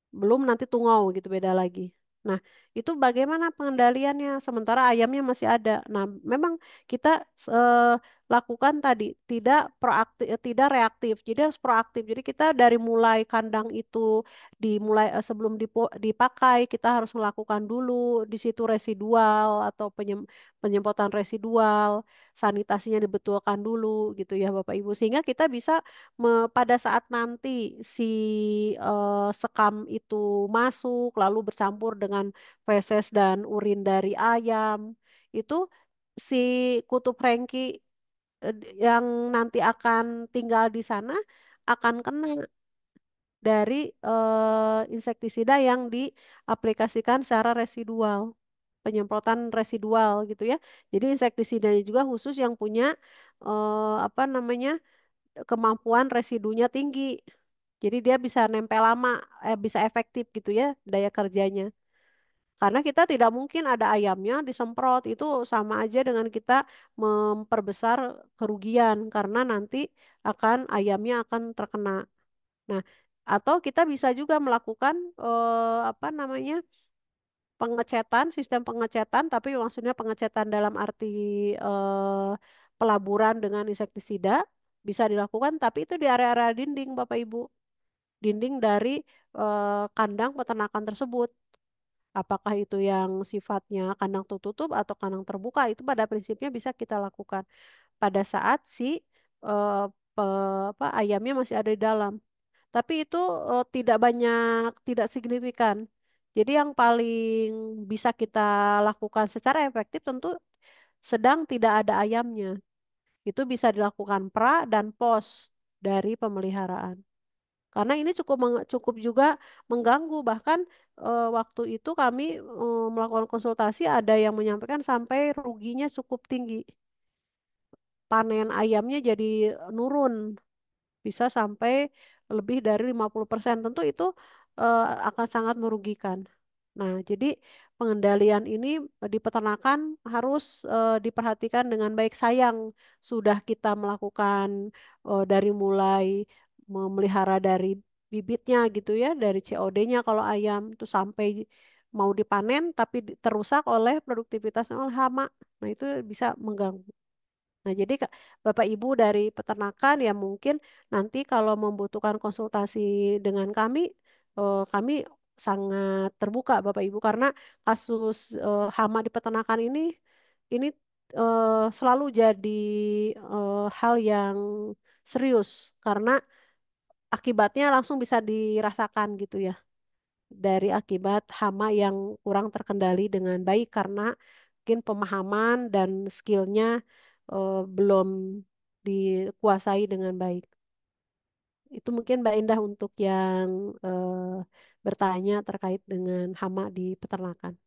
Belum nanti tungau gitu beda lagi. Nah, itu bagaimana pengendaliannya sementara ayamnya masih ada. Nah, memang kita lakukan tadi tidak proaktif, tidak reaktif. Jadi harus proaktif. Jadi kita dari mulai kandang itu dimulai sebelum dipakai kita harus melakukan dulu di situ residual atau penyemprotan residual, sanitasinya dibetulkan dulu gitu ya Bapak Ibu sehingga kita bisa pada saat nanti si sekam itu masuk lalu bercampur dengan feses dan urin dari ayam itu si kutu Franky yang nanti akan tinggal di sana akan kena dari insektisida yang diaplikasikan secara residual, penyemprotan residual gitu ya. Jadi insektisidanya juga khusus yang punya apa namanya kemampuan residunya tinggi. Jadi dia bisa nempel lama, bisa efektif gitu ya daya kerjanya. Karena kita tidak mungkin ada ayamnya disemprot, itu sama aja dengan kita memperbesar kerugian karena nanti ayamnya akan terkena. Nah, atau kita bisa juga melakukan apa namanya sistem pengecetan, tapi maksudnya pengecetan dalam arti pelaburan dengan insektisida bisa dilakukan, tapi itu di area-area dinding, Bapak Ibu, dinding dari kandang peternakan tersebut. Apakah itu yang sifatnya kandang tertutup atau kandang terbuka, itu pada prinsipnya bisa kita lakukan pada saat si eh, ayamnya masih ada di dalam. Tapi itu tidak banyak, tidak signifikan. Jadi yang paling bisa kita lakukan secara efektif tentu sedang tidak ada ayamnya. Itu bisa dilakukan pra dan pos dari pemeliharaan. Karena ini cukup juga mengganggu. Bahkan waktu itu kami melakukan konsultasi ada yang menyampaikan sampai ruginya cukup tinggi. Panen ayamnya jadi nurun bisa sampai lebih dari 50%. Tentu itu akan sangat merugikan. Nah, jadi pengendalian ini di peternakan harus diperhatikan dengan baik. Sayang sudah kita melakukan dari mulai memelihara dari bibitnya gitu ya, dari COD-nya kalau ayam itu sampai mau dipanen tapi terusak oleh produktivitasnya oleh hama. Nah, itu bisa mengganggu. Nah, jadi Bapak Ibu dari peternakan ya mungkin nanti kalau membutuhkan konsultasi dengan kami sangat terbuka Bapak Ibu karena kasus hama di peternakan ini selalu jadi hal yang serius karena akibatnya langsung bisa dirasakan gitu ya dari akibat hama yang kurang terkendali dengan baik karena mungkin pemahaman dan skillnya belum dikuasai dengan baik. Itu mungkin Mbak Indah untuk yang bertanya terkait dengan hama di peternakan.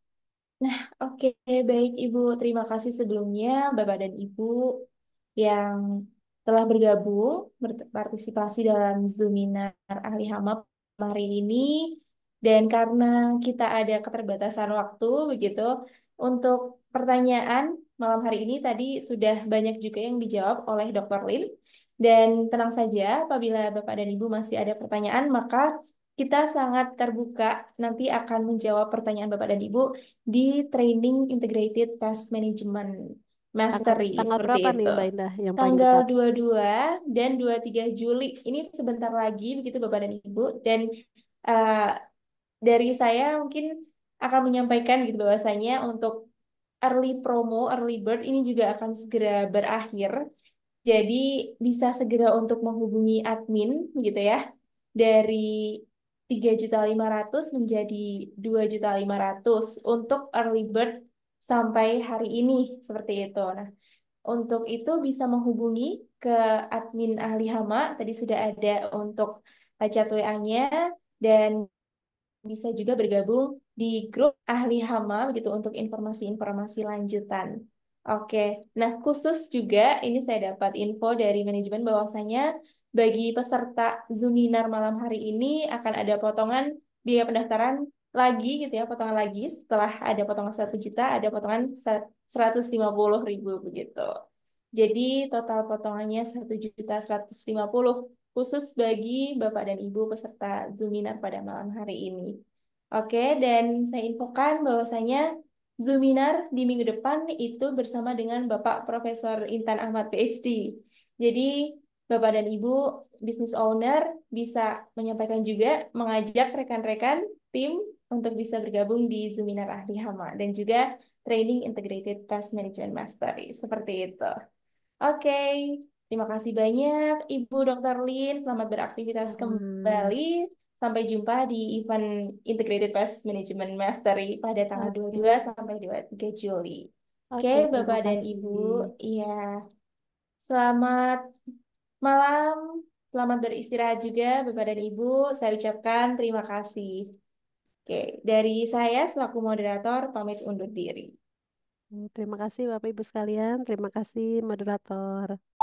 Nah, oke, baik Ibu. Terima kasih sebelumnya Bapak dan Ibu yang telah bergabung berpartisipasi dalam Zoominar Ahli Hama hari ini. Dan karena kita ada keterbatasan waktu, begitu, untuk pertanyaan malam hari ini tadi sudah banyak juga yang dijawab oleh Dr. Lin. Dan tenang saja, apabila Bapak dan Ibu masih ada pertanyaan, maka kita sangat terbuka nanti akan menjawab pertanyaan Bapak dan Ibu di Training Integrated Pest Management Tanggal Mastery, tanggal seperti berapa nih itu. Mbak Indah yang paling Tanggal dekat? 22 dan 23 Juli. Ini sebentar lagi, begitu Bapak dan Ibu. Dan eh, dari saya mungkin akan menyampaikan gitu bahwasanya untuk early promo, early bird ini juga akan segera berakhir. Jadi bisa segera untuk menghubungi admin gitu ya. Dari 3.500.000 menjadi 2.500.000 untuk early bird sampai hari ini seperti itu. Nah, untuk itu bisa menghubungi ke admin ahli hama. Tadi sudah ada untuk chat WA-nya dan bisa juga bergabung di grup ahli hama begitu untuk informasi-informasi lanjutan. Oke, nah khusus juga ini saya dapat info dari manajemen bahwasanya bagi peserta Zoominar malam hari ini akan ada potongan biaya pendaftaran lagi gitu ya, potongan lagi setelah ada potongan 1 juta, ada potongan 150.000 begitu. Jadi total potongannya 1.150.000 khusus bagi Bapak dan Ibu peserta Zoominar pada malam hari ini. Oke, dan saya infokan bahwasanya Zoominar di minggu depan itu bersama dengan Bapak Profesor Intan Ahmad PhD. Jadi Bapak dan Ibu business owner bisa menyampaikan juga mengajak rekan-rekan tim untuk bisa bergabung di Zoominar Ahli Hama dan juga Training Integrated Pest Management Mastery. Seperti itu. Oke, terima kasih banyak Ibu Dr. Lin. Selamat beraktivitas Hmm, kembali. Sampai jumpa di event Integrated Pest Management Mastery pada tanggal 22 oke, sampai 23 Juli. Oke, oke, terima Bapak dan kasih. Ibu, iya, selamat malam. Selamat beristirahat juga Bapak dan Ibu. Saya ucapkan terima kasih. Oke, dari saya selaku moderator pamit undur diri. Terima kasih Bapak Ibu sekalian. Terima kasih moderator.